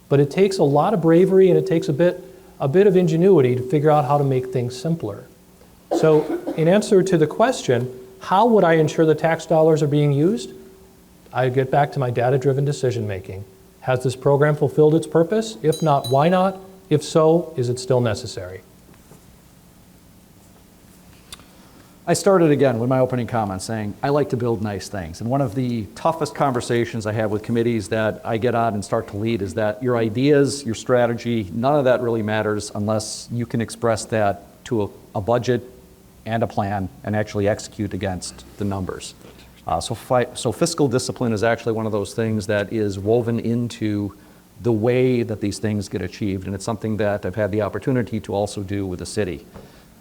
But it takes a lot of bravery and it takes a bit of ingenuity to figure out how to make things simpler. So in answer to the question, how would I ensure the tax dollars are being used? I get back to my data-driven decision making. Has this program fulfilled its purpose? If not, why not? If so, is it still necessary? I started again with my opening comments saying, I like to build nice things. And one of the toughest conversations I have with committees that I get on and start to lead is that your ideas, your strategy, none of that really matters unless you can express that to a budget and a plan and actually execute against the numbers. So fiscal discipline is actually one of those things that is woven into the way that these things get achieved, and it's something that I've had the opportunity to also do with the city.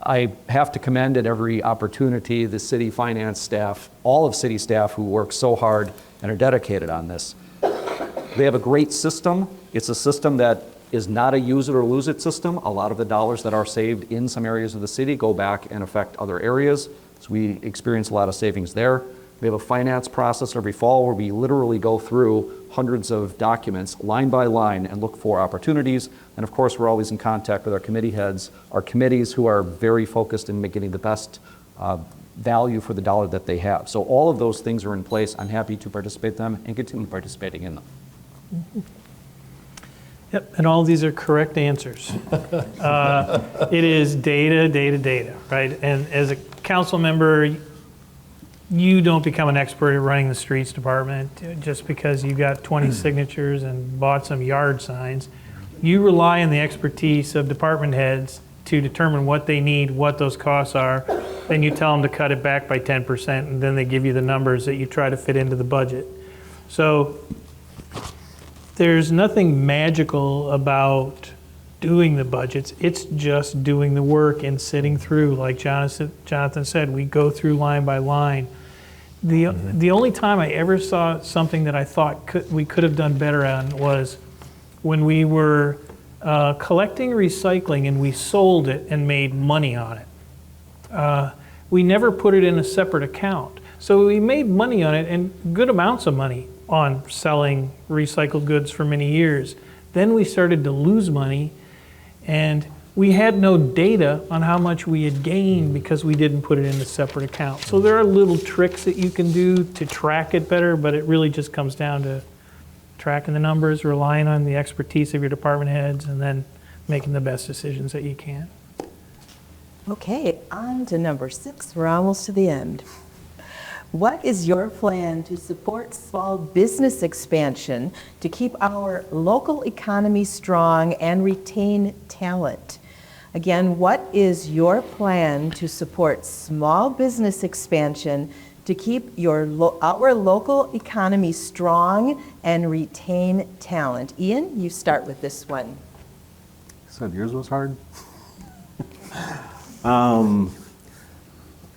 I have to commend at every opportunity the city finance staff, all of city staff who work so hard and are dedicated on this. They have a great system. It's a system that is not a use it or lose it system. A lot of the dollars that are saved in some areas of the city go back and affect other areas, so we experience a lot of savings there. We have a finance process every fall where we literally go through hundreds of documents line by line and look for opportunities. And of course, we're always in contact with our committee heads, our committees who are very focused in getting the best value for the dollar that they have. So all of those things are in place. I'm happy to participate in them and continue participating in them. Yep, and all of these are correct answers. It is data, right? And as a council member, you don't become an expert at running the streets department just because you got 20 signatures and bought some yard signs. You rely on the expertise of department heads to determine what they need, what those costs are. Then you tell them to cut it back by 10%, and then they give you the numbers that you try to fit into the budget. So there's nothing magical about doing the budgets. It's just doing the work and sitting through. Like Jonathan said, we go through line by line. The only time I ever saw something that I thought we could have done better on was when we were collecting recycling and we sold it and made money on it. We never put it in a separate account. So we made money on it, and good amounts of money on selling recycled goods for many years. Then we started to lose money, and we had no data on how much we had gained because we didn't put it in a separate account. So there are little tricks that you can do to track it better, but it really just comes down to tracking the numbers, relying on the expertise of your department heads, and then making the best decisions that you can. Okay, on to number 6. We're almost to the end. What is your plan to support small business expansion to keep our local economy strong and retain talent? Again, what is your plan to support small business expansion to keep our local economy strong and retain talent? Ian, you start with this one. You said yours was hard?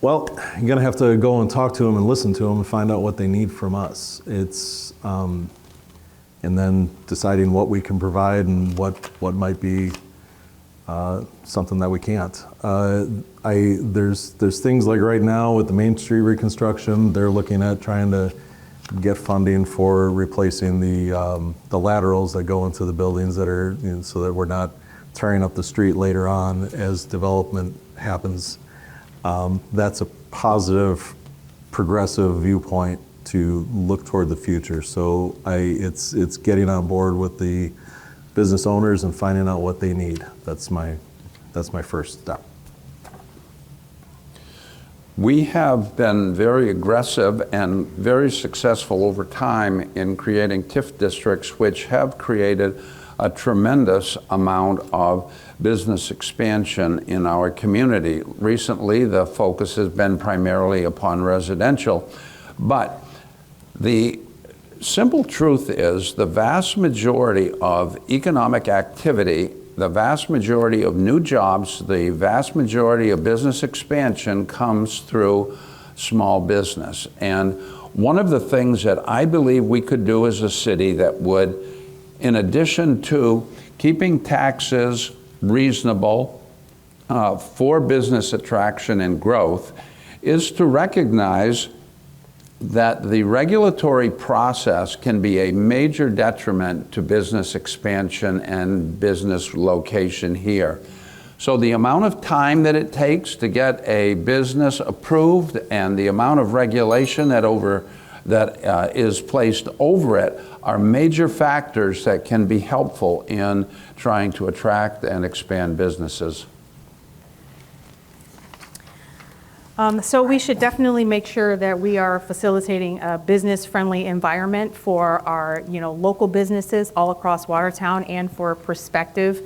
Well, you're going to have to go and talk to them and listen to them and find out what they need from us. It's, and then deciding what we can provide and what might be something that we can't. There's things like right now with the Main Street reconstruction, they're looking at trying to get funding for replacing the laterals that go into the buildings that are, so that we're not tearing up the street later on as development happens. That's a positive, progressive viewpoint to look toward the future. So it's getting on board with the business owners and finding out what they need. That's my first step. We have been very aggressive and very successful over time in creating TIF districts, which have created a tremendous amount of business expansion in our community. Recently, the focus has been primarily upon residential, but the simple truth is the vast majority of economic activity, the vast majority of new jobs, the vast majority of business expansion comes through small business. And one of the things that I believe we could do as a city that would, in addition to keeping taxes reasonable for business attraction and growth, is to recognize that the regulatory process can be a major detriment to business expansion and business location here. So the amount of time that it takes to get a business approved and the amount of regulation that is placed over it are major factors that can be helpful in trying to attract and expand businesses. So we should definitely make sure that we are facilitating a business-friendly environment for our, local businesses all across Watertown and for prospective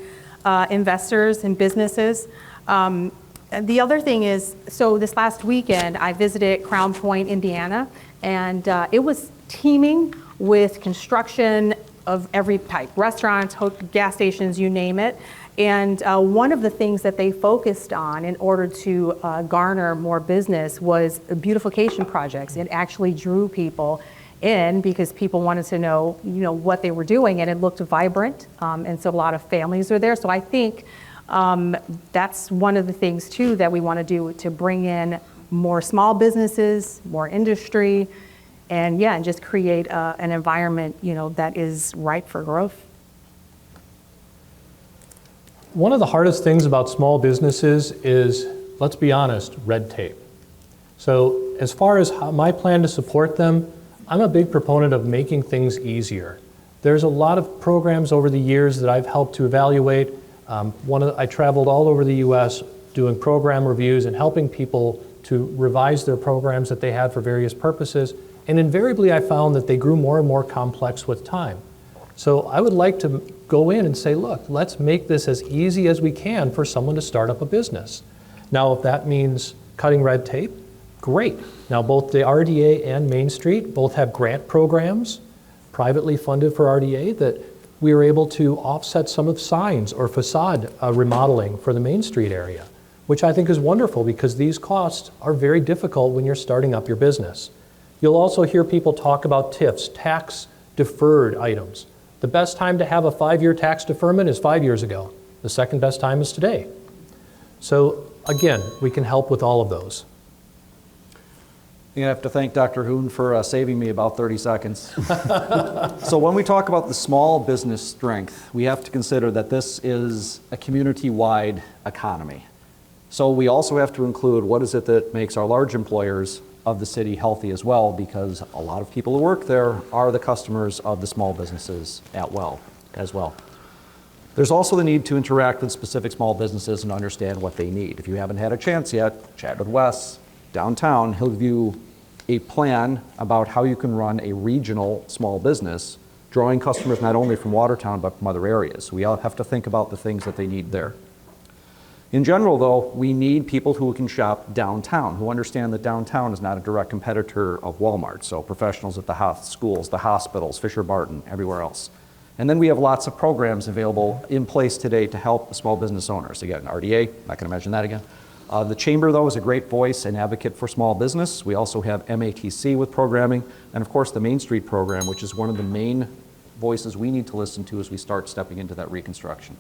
investors and businesses. The other thing is, so this last weekend, I visited Crown Point, Indiana, and it was teeming with construction of every type, restaurants, gas stations, you name it. And one of the things that they focused on in order to garner more business was beautification projects. It actually drew people in because people wanted to know, what they were doing, and it looked vibrant. And so a lot of families are there. So I think that's one of the things too that we want to do to bring in more small businesses, more industry, and just create an environment, that is ripe for growth. One of the hardest things about small businesses is, let's be honest, red tape. So as far as my plan to support them, I'm a big proponent of making things easier. There's a lot of programs over the years that I've helped to evaluate. I traveled all over the US doing program reviews and helping people to revise their programs that they had for various purposes. And invariably I found that they grew more and more complex with time. So I would like to go in and say, look, let's make this as easy as we can for someone to start up a business. Now, if that means cutting red tape, great. Now, both the RDA and Main Street both have grant programs, privately funded for RDA, that we were able to offset some of signs or facade remodeling for the Main Street area, which I think is wonderful because these costs are very difficult when you're starting up your business. You'll also hear people talk about TIFs, tax deferred items. The best time to have a 5-year tax deferment is 5 years ago. The second best time is today. So again, we can help with all of those. I have to thank Dr. Hoon for saving me about 30 seconds. So when we talk about the small business strength, we have to consider that this is a community-wide economy. So we also have to include what is it that makes our large employers of the city healthy as well, because a lot of people who work there are the customers of the small businesses as well. There's also the need to interact with specific small businesses and understand what they need. If you haven't had a chance yet, chat with Wes downtown. He'll give you a plan about how you can run a regional small business, drawing customers not only from Watertown but from other areas. We all have to think about the things that they need there. In general, though, we need people who can shop downtown, who understand that downtown is not a direct competitor of Walmart. So professionals at the schools, the hospitals, Fisher Barton, everywhere else. And then we have lots of programs available in place today to help small business owners. Again, RDA, not going to mention that again. The Chamber, though, is a great voice and advocate for small business. We also have MATC with programming, and of course the Main Street program, which is one of the main voices we need to listen to as we start stepping into that reconstruction.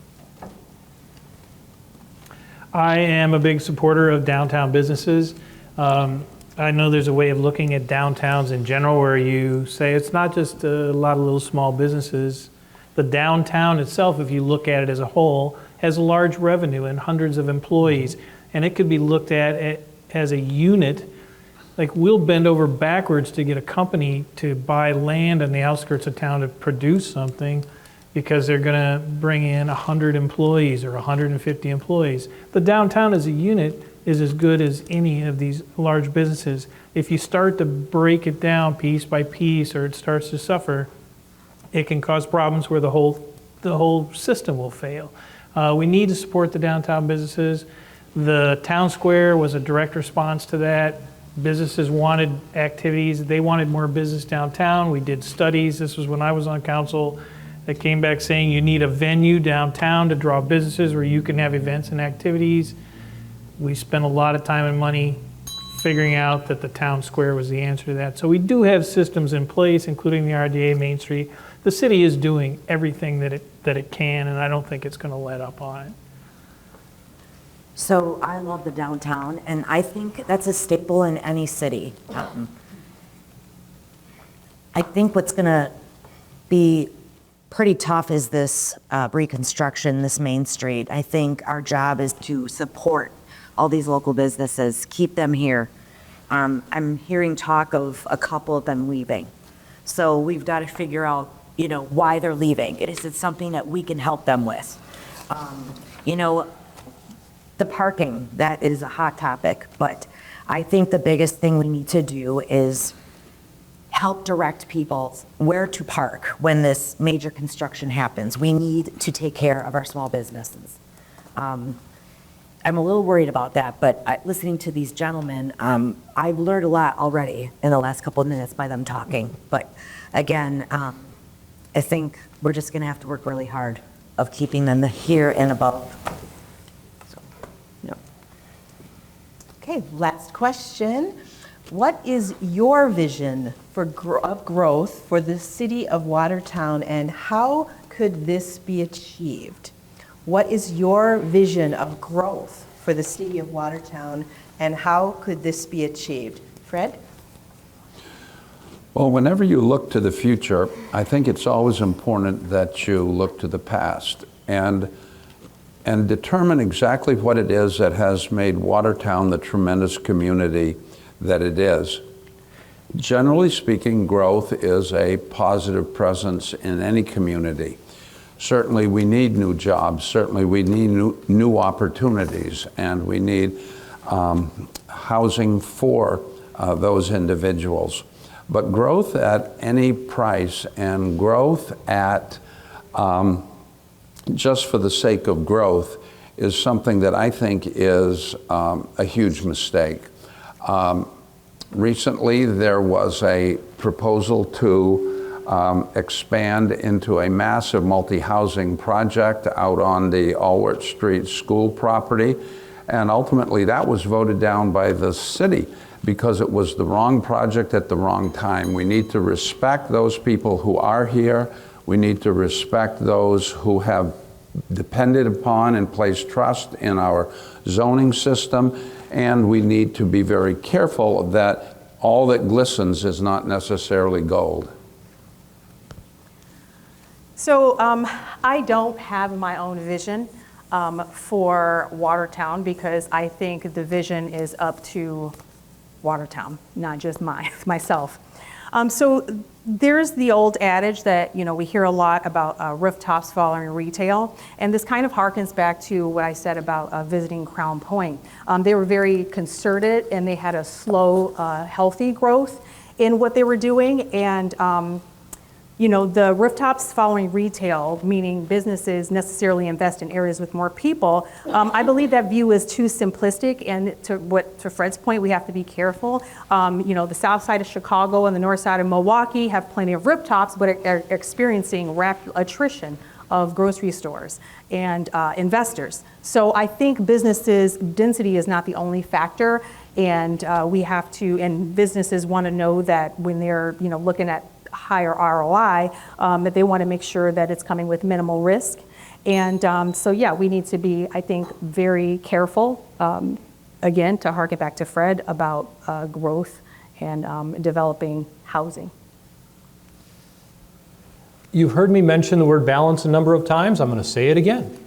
I am a big supporter of downtown businesses. I know there's a way of looking at downtowns in general where you say it's not just a lot of little small businesses. The downtown itself, if you look at it as a whole, has a large revenue and hundreds of employees. And it could be looked at as a unit. Like, we'll bend over backwards to get a company to buy land on the outskirts of town to produce something because they're going to bring in 100 employees or 150 employees. The downtown as a unit is as good as any of these large businesses. If you start to break it down piece by piece, or it starts to suffer, it can cause problems where the whole system will fail. We need to support the downtown businesses. The town square was a direct response to that. Businesses wanted activities. They wanted more business downtown. We did studies. This was when I was on council. That came back saying you need a venue downtown to draw businesses where you can have events and activities. We spent a lot of time and money figuring out that the town square was the answer to that. So we do have systems in place, including the RDA Main Street. The city is doing everything that it can, and I don't think it's going to let up on it. So I love the downtown, and I think that's a staple in any city. I think what's going to be pretty tough is this reconstruction, this Main Street. I think our job is to support all these local businesses, keep them here. I'm hearing talk of a couple of them leaving. So we've got to figure out, why they're leaving. Is it something that we can help them with? The parking, that is a hot topic, but I think the biggest thing we need to do is help direct people where to park when this major construction happens. We need to take care of our small businesses. I'm a little worried about that, but listening to these gentlemen, I've learned a lot already in the last couple of minutes by them talking. But again, I think we're just going to have to work really hard of keeping them here and above. So, yeah. Okay, last question. What is your vision of growth for the city of Watertown, and how could this be achieved? What is your vision of growth for the city of Watertown, and how could this be achieved? Fred? Well, whenever you look to the future, I think it's always important that you look to the past and determine exactly what it is that has made Watertown the tremendous community that it is. Generally speaking, growth is a positive presence in any community. Certainly we need new jobs, certainly we need new opportunities, and we need housing for those individuals. But growth at any price and growth at just for the sake of growth is something that I think is a huge mistake. Recently, there was a proposal to expand into a massive multi-housing project out on the Allward Street school property, and ultimately that was voted down by the city because it was the wrong project at the wrong time. We need to respect those people who are here. We need to respect those who have depended upon and placed trust in our zoning system. And we need to be very careful that all that glistens is not necessarily gold. So I don't have my own vision for Watertown, because I think the vision is up to Watertown, not just myself. So there's the old adage that, we hear a lot about rooftops following retail, and this kind of harkens back to what I said about visiting Crown Point. They were very concerted, and they had a slow, healthy growth in what they were doing, and the rooftops following retail, meaning businesses necessarily invest in areas with more people, I believe that view is too simplistic, and to Fred's point, we have to be careful. The south side of Chicago and the north side of Milwaukee have plenty of rooftops, but are experiencing rapid attrition of grocery stores and investors. So I think businesses' density is not the only factor, and we have to, and businesses want to know that when they're looking at higher ROI, that they want to make sure that it's coming with minimal risk. And so yeah, we need to be, I think, very careful, again, to harken back to Fred, about growth and developing housing. You've heard me mention the word balance a number of times. I'm going to say it again.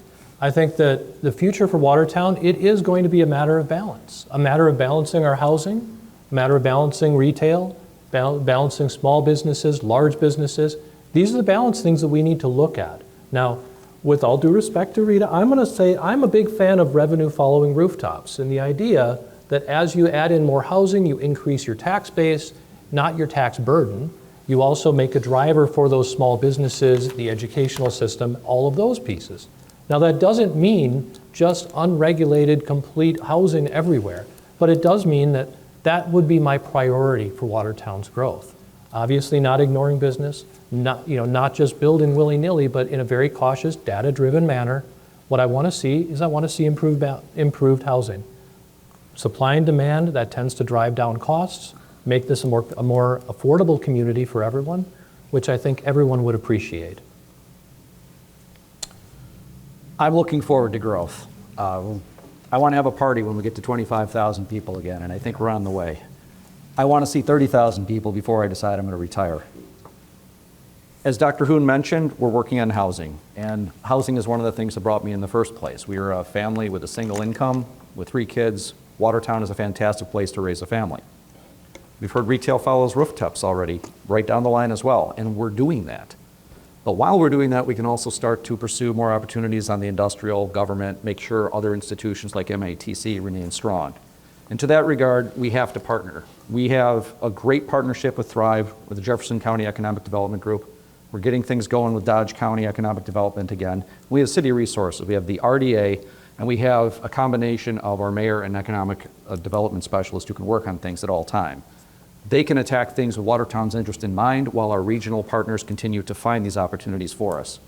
I think that the future for Watertown, it is going to be a matter of balance, a matter of balancing our housing, a matter of balancing retail, balancing small businesses, large businesses. These are the balance things that we need to look at. Now, with all due respect to Rita, I'm going to say I'm a big fan of revenue following rooftops, and the idea that as you add in more housing, you increase your tax base, not your tax burden. You also make a driver for those small businesses, the educational system, all of those pieces. Now, that doesn't mean just unregulated, complete housing everywhere, but it does mean that that would be my priority for Watertown's growth. Obviously not ignoring business, not just building willy-nilly, but in a very cautious, data-driven manner. What I want to see is improved housing. Supply and demand, that tends to drive down costs, make this a more affordable community for everyone, which I think everyone would appreciate. I'm looking forward to growth. I want to have a party when we get to 25,000 people again, and I think we're on the way. I want to see 30,000 people before I decide I'm going to retire. As Dr. Hoon mentioned, we're working on housing, and housing is one of the things that brought me in the first place. We are a family with a single income, with 3 kids. Watertown is a fantastic place to raise a family. We've heard retail follows rooftops already, right down the line as well, and we're doing that. But while we're doing that, we can also start to pursue more opportunities on the industrial, government, make sure other institutions like MATC remain strong. And to that regard, we have to partner. We have a great partnership with Thrive, with the Jefferson County Economic Development Group. We're getting things going with Dodge County Economic Development again. We have city resources. We have the RDA, and we have a combination of our mayor and economic development specialist who can work on things at all time. They can attack things with Watertown's interest in mind, while our regional partners continue to find these opportunities for us.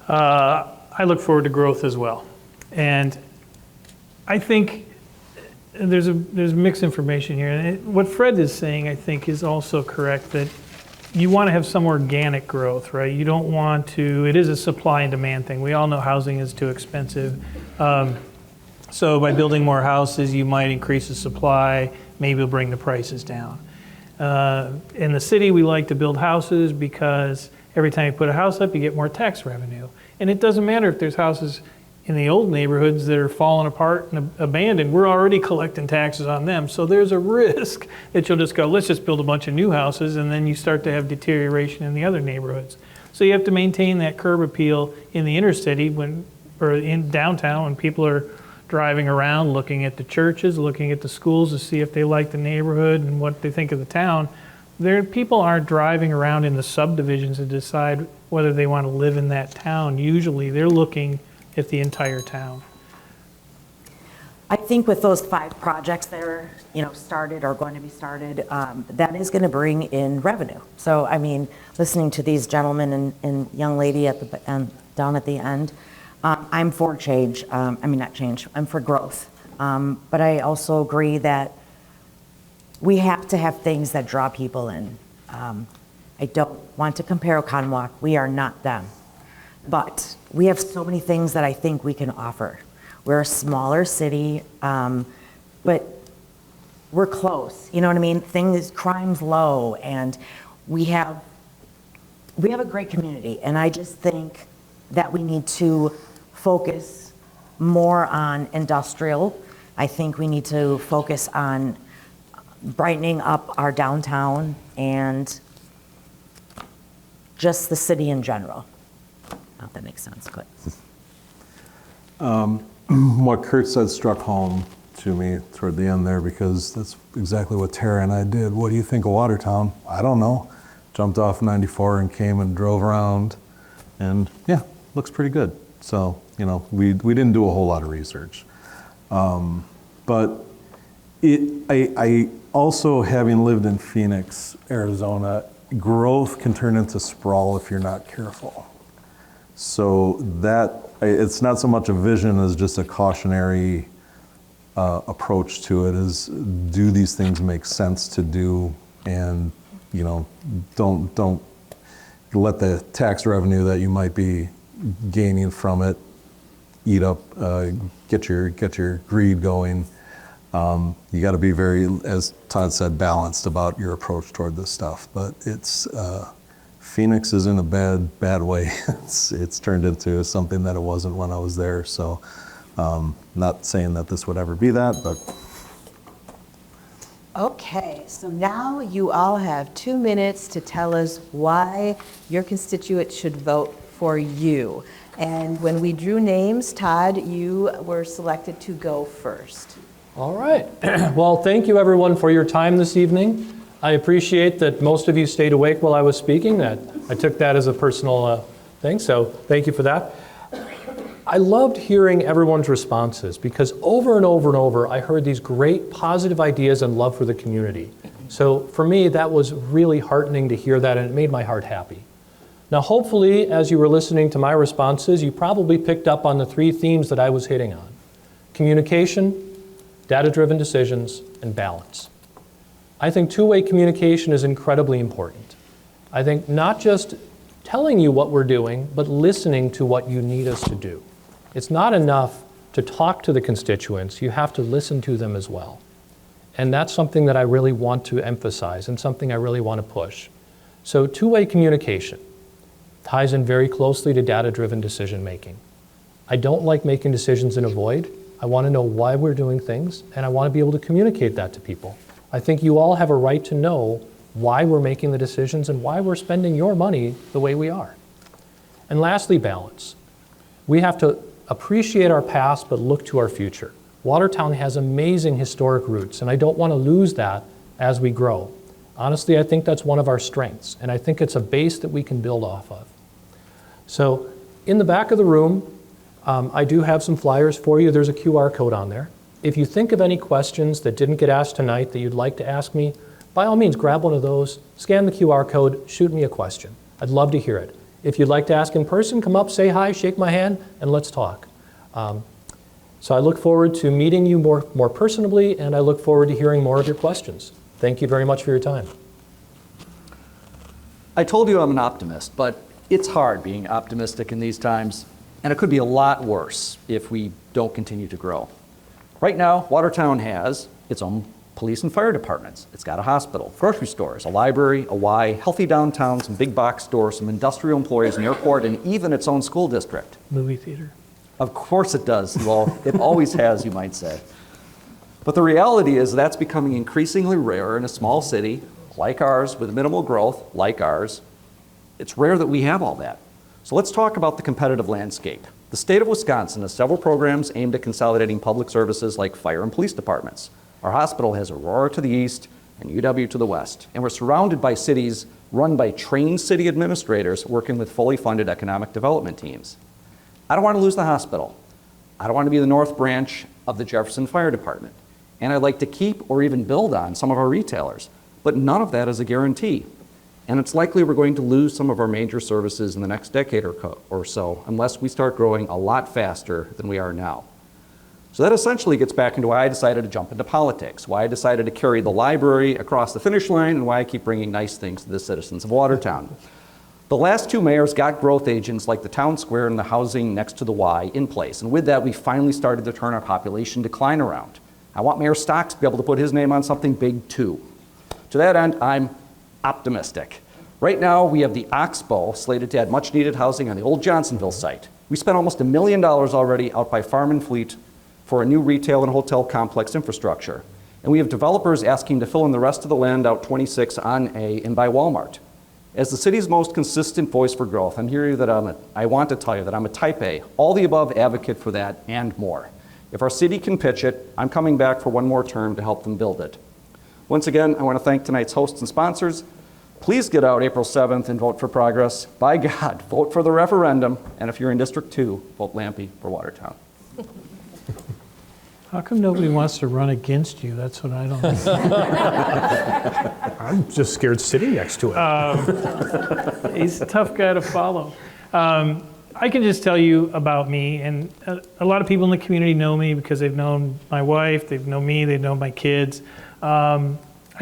I look forward to growth as well. And I think there's mixed information here. And what Fred is saying, I think, is also correct, that you want to have some organic growth, right? You don't want to, it is a supply and demand thing. We all know housing is too expensive. So by building more houses, you might increase the supply, maybe it'll bring the prices down. In the city, we like to build houses because every time you put a house up, you get more tax revenue. And it doesn't matter if there's houses in the old neighborhoods that are falling apart and abandoned. We're already collecting taxes on them. So there's a risk that you'll just go, let's just build a bunch of new houses, and then you start to have deterioration in the other neighborhoods. So you have to maintain that curb appeal in the inner city or in downtown when people are driving around, looking at the churches, looking at the schools to see if they like the neighborhood and what they think of the town. People aren't driving around in the subdivisions to decide whether they want to live in that town. Usually they're looking at the entire town. I think with those 5 projects that are, started or going to be started, that is going to bring in revenue. So, I mean, listening to these gentlemen and young lady down at the end, I'm for change. Not change. I'm for growth. But I also agree that we have to have things that draw people in. I don't want to compare Oconomowoc. We are not them. But we have so many things that I think we can offer. We're a smaller city, but we're close. You know what I mean? Crime's low, and we have a great community. And I just think that we need to focus more on industrial. I think we need to focus on brightening up our downtown and just the city in general. I don't know if that makes sense, but. What Kurt said struck home to me toward the end there, because that's exactly what Tara and I did. What do you think of Watertown? I don't know. Jumped off 94 and came and drove around, and yeah, looks pretty good. So, we didn't do a whole lot of research. But I also, having lived in Phoenix, Arizona, growth can turn into sprawl if you're not careful. So it's not so much a vision as just a cautionary approach to it, is do these things make sense to do, and don't let the tax revenue that you might be gaining from it eat up, get your greed going. You got to be very, as Todd said, balanced about your approach toward this stuff. But it's Phoenix is in a bad way. It's turned into something that it wasn't when I was there. So, not saying that this would ever be that, but. Okay, so now you all have 2 minutes to tell us why your constituents should vote for you. And when we drew names, Todd, you were selected to go first. All right. Well, thank you everyone for your time this evening. I appreciate that most of you stayed awake while I was speaking. I took that as a personal thing, so thank you for that. I loved hearing everyone's responses, because over and over and over I heard these great positive ideas and love for the community. So for me, that was really heartening to hear that, and it made my heart happy. Now hopefully, as you were listening to my responses, you probably picked up on the 3 themes that I was hitting on: communication, data-driven decisions, and balance. I think two-way communication is incredibly important. I think not just telling you what we're doing, but listening to what you need us to do. It's not enough to talk to the constituents, you have to listen to them as well. And that's something that I really want to emphasize and something I really want to push. So two-way communication ties in very closely to data-driven decision-making. I don't like making decisions in a void. I want to know why we're doing things, and I want to be able to communicate that to people. I think you all have a right to know why we're making the decisions and why we're spending your money the way we are. And lastly, balance. We have to appreciate our past, but look to our future. Watertown has amazing historic roots, and I don't want to lose that as we grow. Honestly, I think that's one of our strengths, and I think it's a base that we can build off of. So in the back of the room, I do have some flyers for you. There's a QR code on there. If you think of any questions that didn't get asked tonight that you'd like to ask me, by all means, grab one of those, scan the QR code, shoot me a question. I'd love to hear it. If you'd like to ask in person, come up, say hi, shake my hand, and let's talk. So I look forward to meeting you more personally, and I look forward to hearing more of your questions. Thank you very much for your time. I told you I'm an optimist, but it's hard being optimistic in these times, and it could be a lot worse if we don't continue to grow. Right now, Watertown has its own police and fire departments. It's got a hospital, grocery stores, a library, a Y, healthy downtown, some big box stores, some industrial employees, an airport, and even its own school district. Movie theater. Of course it does. Well, it always has, you might say. But the reality is that's becoming increasingly rare in a small city like ours, with minimal growth like ours. It's rare that we have all that. So let's talk about the competitive landscape. The state of Wisconsin has several programs aimed at consolidating public services like fire and police departments. Our hospital has Aurora to the east and UW to the west. And we're surrounded by cities run by trained city administrators working with fully funded economic development teams. I don't want to lose the hospital. I don't want to be the North Branch of the Jefferson Fire Department. And I'd like to keep or even build on some of our retailers. But none of that is a guarantee. And it's likely we're going to lose some of our major services in the next decade or so unless we start growing a lot faster than we are now. So that essentially gets back into why I decided to jump into politics, why I decided to carry the library across the finish line, and why I keep bringing nice things to the citizens of Watertown. The last two mayors got growth agents like the town square and the housing next to the Y in place. And with that, we finally started to turn our population decline around. I want Mayor Stocks to be able to put his name on something big too. To that end, I'm optimistic. Right now, we have the Oxbow slated to add much needed housing on the old Johnsonville site. We spent almost $1 million already out by Farm and Fleet for a new retail and hotel complex infrastructure. And we have developers asking to fill in the rest of the land out 26 on A and by Walmart. As the city's most consistent voice for growth, I want to tell you that I'm a type A, all the above advocate for that and more. If our city can pitch it, I'm coming back for one more term to help them build it. Once again, I want to thank tonight's hosts and sponsors. Please get out April 7th and vote for progress. By God, vote for the referendum. And if you're in District 2, vote Lampe for Watertown. How come nobody wants to run against you? That's what I don't know. I'm just scared sitting next to it. He's a tough guy to follow. I can just tell you about me, and a lot of people in the community know me because they've known my wife, they've known me, they've known my kids. I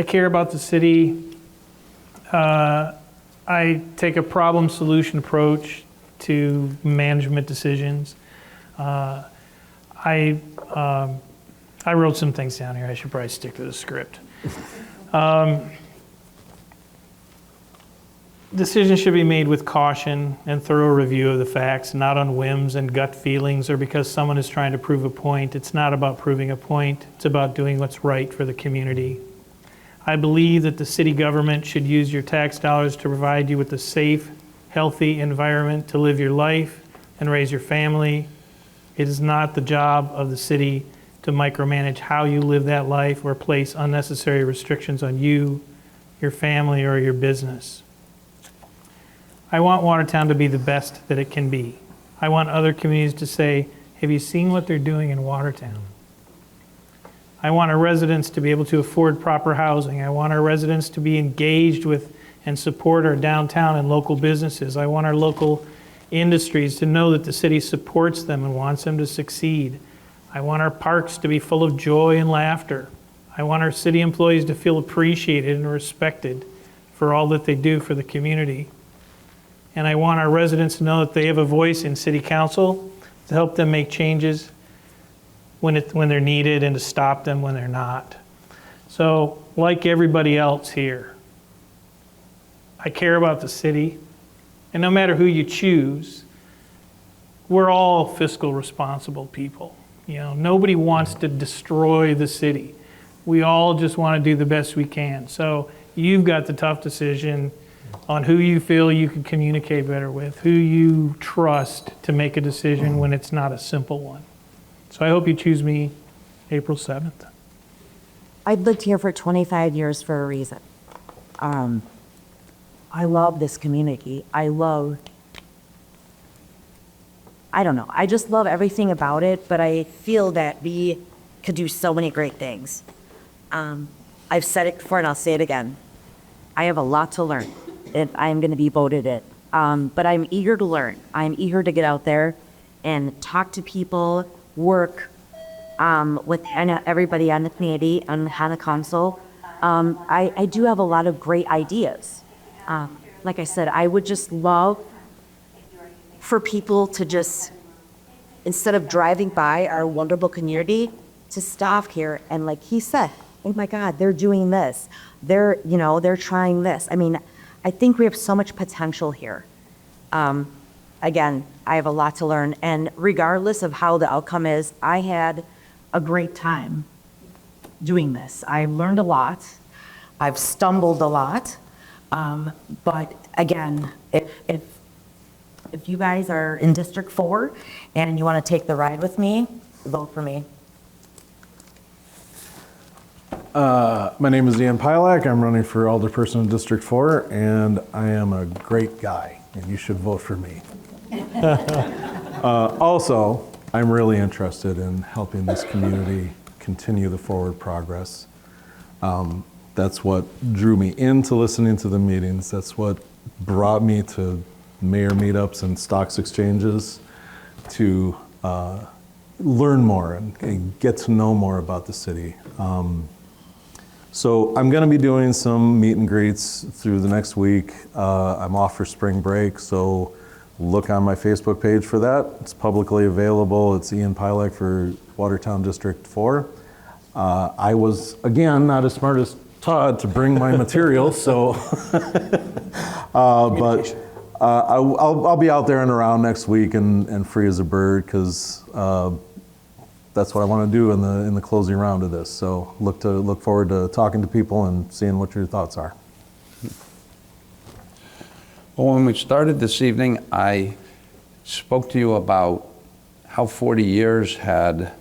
care about the city. I take a problem-solution approach to management decisions. I wrote some things down here. I should probably stick to the script. Decisions should be made with caution and thorough review of the facts, not on whims and gut feelings or because someone is trying to prove a point. It's not about proving a point. It's about doing what's right for the community. I believe that the city government should use your tax dollars to provide you with a safe, healthy environment to live your life and raise your family. It is not the job of the city to micromanage how you live that life or place unnecessary restrictions on you, your family, or your business. I want Watertown to be the best that it can be. I want other communities to say, have you seen what they're doing in Watertown? I want our residents to be able to afford proper housing. I want our residents to be engaged with and support our downtown and local businesses. I want our local industries to know that the city supports them and wants them to succeed. I want our parks to be full of joy and laughter. I want our city employees to feel appreciated and respected for all that they do for the community. And I want our residents to know that they have a voice in city council to help them make changes when they're needed and to stop them when they're not. So, like everybody else here, I care about the city. And no matter who you choose, we're all fiscal responsible people. You know, nobody wants to destroy the city. We all just want to do the best we can. So you've got the tough decision. on who you feel you can communicate better with, who you trust to make a decision when it's not a simple one. So I hope you choose me April 7th. I've lived here for 25 years for a reason. I love this community. I don't know, I just love everything about it, but I feel that we could do so many great things. I've said it before and I'll say it again. I have a lot to learn if I'm going to be voted in. But I'm eager to learn. I'm eager to get out there and talk to people, work with everybody on the community, on the council. I do have a lot of great ideas. Like I said, I would just love for people to just, instead of driving by our wonderful community, to stop here and, like he said, oh my God, they're doing this. They're trying this. I mean, I think we have so much potential here. Again, I have a lot to learn, and regardless of how the outcome is, I had a great time doing this. I learned a lot. I've stumbled a lot. But again, if you guys are in District 4 and you want to take the ride with me, vote for me. My name is Ian Pilak. I'm running for alderperson in District 4, and I am a great guy, and you should vote for me. Also, I'm really interested in helping this community continue the forward progress. That's what drew me into listening to the meetings. That's what brought me to mayor meetups and stocks exchanges to learn more and get to know more about the city. So I'm going to be doing some meet and greets through the next week. I'm off for spring break, so look on my Facebook page for that. It's publicly available. It's Ian Pilak for Watertown District 4. I was, again, not as smart as Todd to bring my materials, so but I'll be out there and around next week and free as a bird, because that's what I want to do in the closing round of this. So look forward to talking to people and seeing what your thoughts are. Well, when we started this evening, I spoke to you about how 40 years had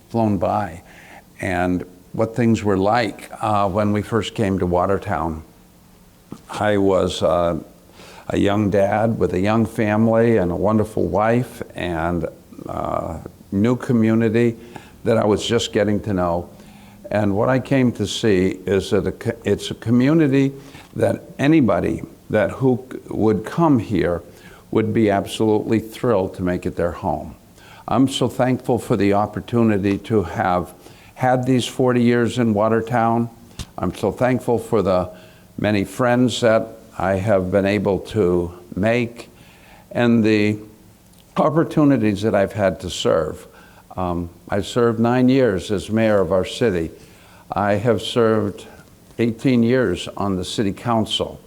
flown by and what things were like when we first came to Watertown. I was a young dad with a young family and a wonderful wife and a new community that I was just getting to know. And what I came to see is that it's a community that anybody who would come here would be absolutely thrilled to make it their home. I'm so thankful for the opportunity to have had these 40 years in Watertown. I'm so thankful for the many friends that I have been able to make and the opportunities that I've had to serve. I served 9 years as mayor of our city. I have served 18 years on the city council.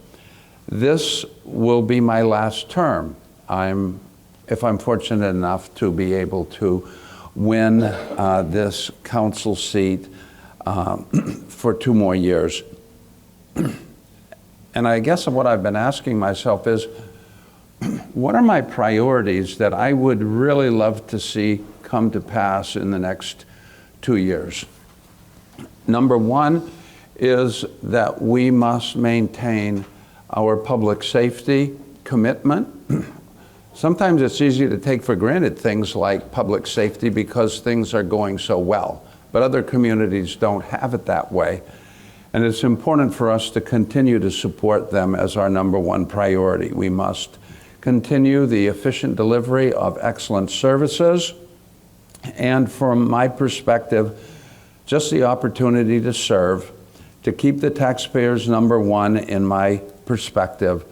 This will be my last term. If I'm fortunate enough to be able to win this council seat for 2 more years. And I guess what I've been asking myself is, what are my priorities that I would really love to see come to pass in the next 2 years? Number one is that we must maintain our public safety commitment. Sometimes it's easy to take for granted things like public safety because things are going so well, but other communities don't have it that way. And it's important for us to continue to support them as our number one priority. We must continue the efficient delivery of excellent services. And from my perspective, just the opportunity to serve, to keep the taxpayers number one in my perspective,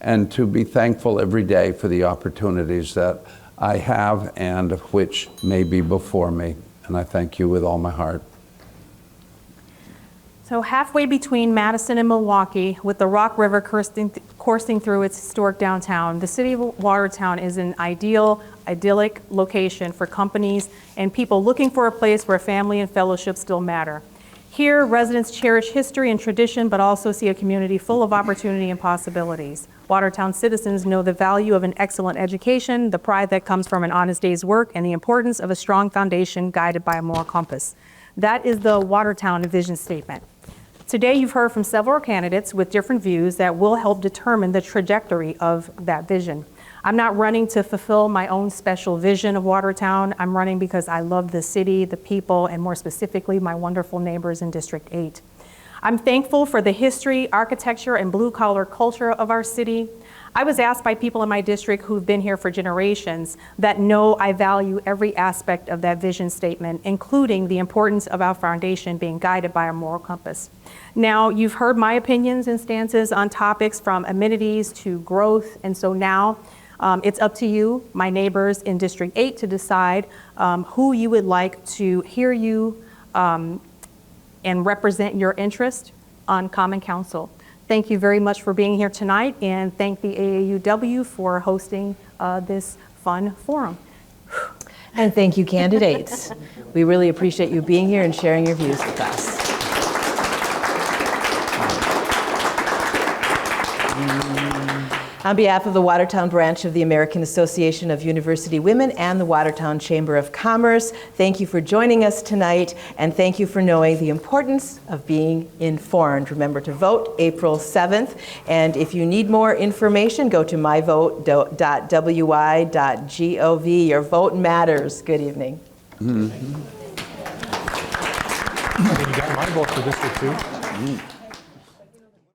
and to be thankful every day for the opportunities that I have and which may be before me. And I thank you with all my heart. So halfway between Madison and Milwaukee, with the Rock River coursing through its historic downtown, the city of Watertown is an idyllic location for companies and people looking for a place where family and fellowship still matter. Here, residents cherish history and tradition, but also see a community full of opportunity and possibilities. Watertown citizens know the value of an excellent education, the pride that comes from an honest day's work, and the importance of a strong foundation guided by a moral compass. That is the Watertown vision statement. Today, you've heard from several candidates with different views that will help determine the trajectory of that vision. I'm not running to fulfill my own special vision of Watertown. I'm running because I love the city, the people, and more specifically, my wonderful neighbors in District 8. I'm thankful for the history, architecture, and blue-collar culture of our city. I was asked by people in my district who've been here for generations that know I value every aspect of that vision statement, including the importance of our foundation being guided by a moral compass. Now, you've heard my opinions and stances on topics from amenities to growth, and so now it's up to you, my neighbors in District 8, to decide who you would like to hear you and represent your interest on Common Council. Thank you very much for being here tonight, and thank the AAUW for hosting this fun forum. And thank you, candidates. We really appreciate you being here and sharing your views with us. On behalf of the Watertown branch of the American Association of University Women and the Watertown Chamber of Commerce, thank you for joining us tonight, and thank you for knowing the importance of being informed. Remember to vote April 7th, and if you need more information, go to myvote.wi.gov. Your vote matters. Good evening. You got my vote for District 2.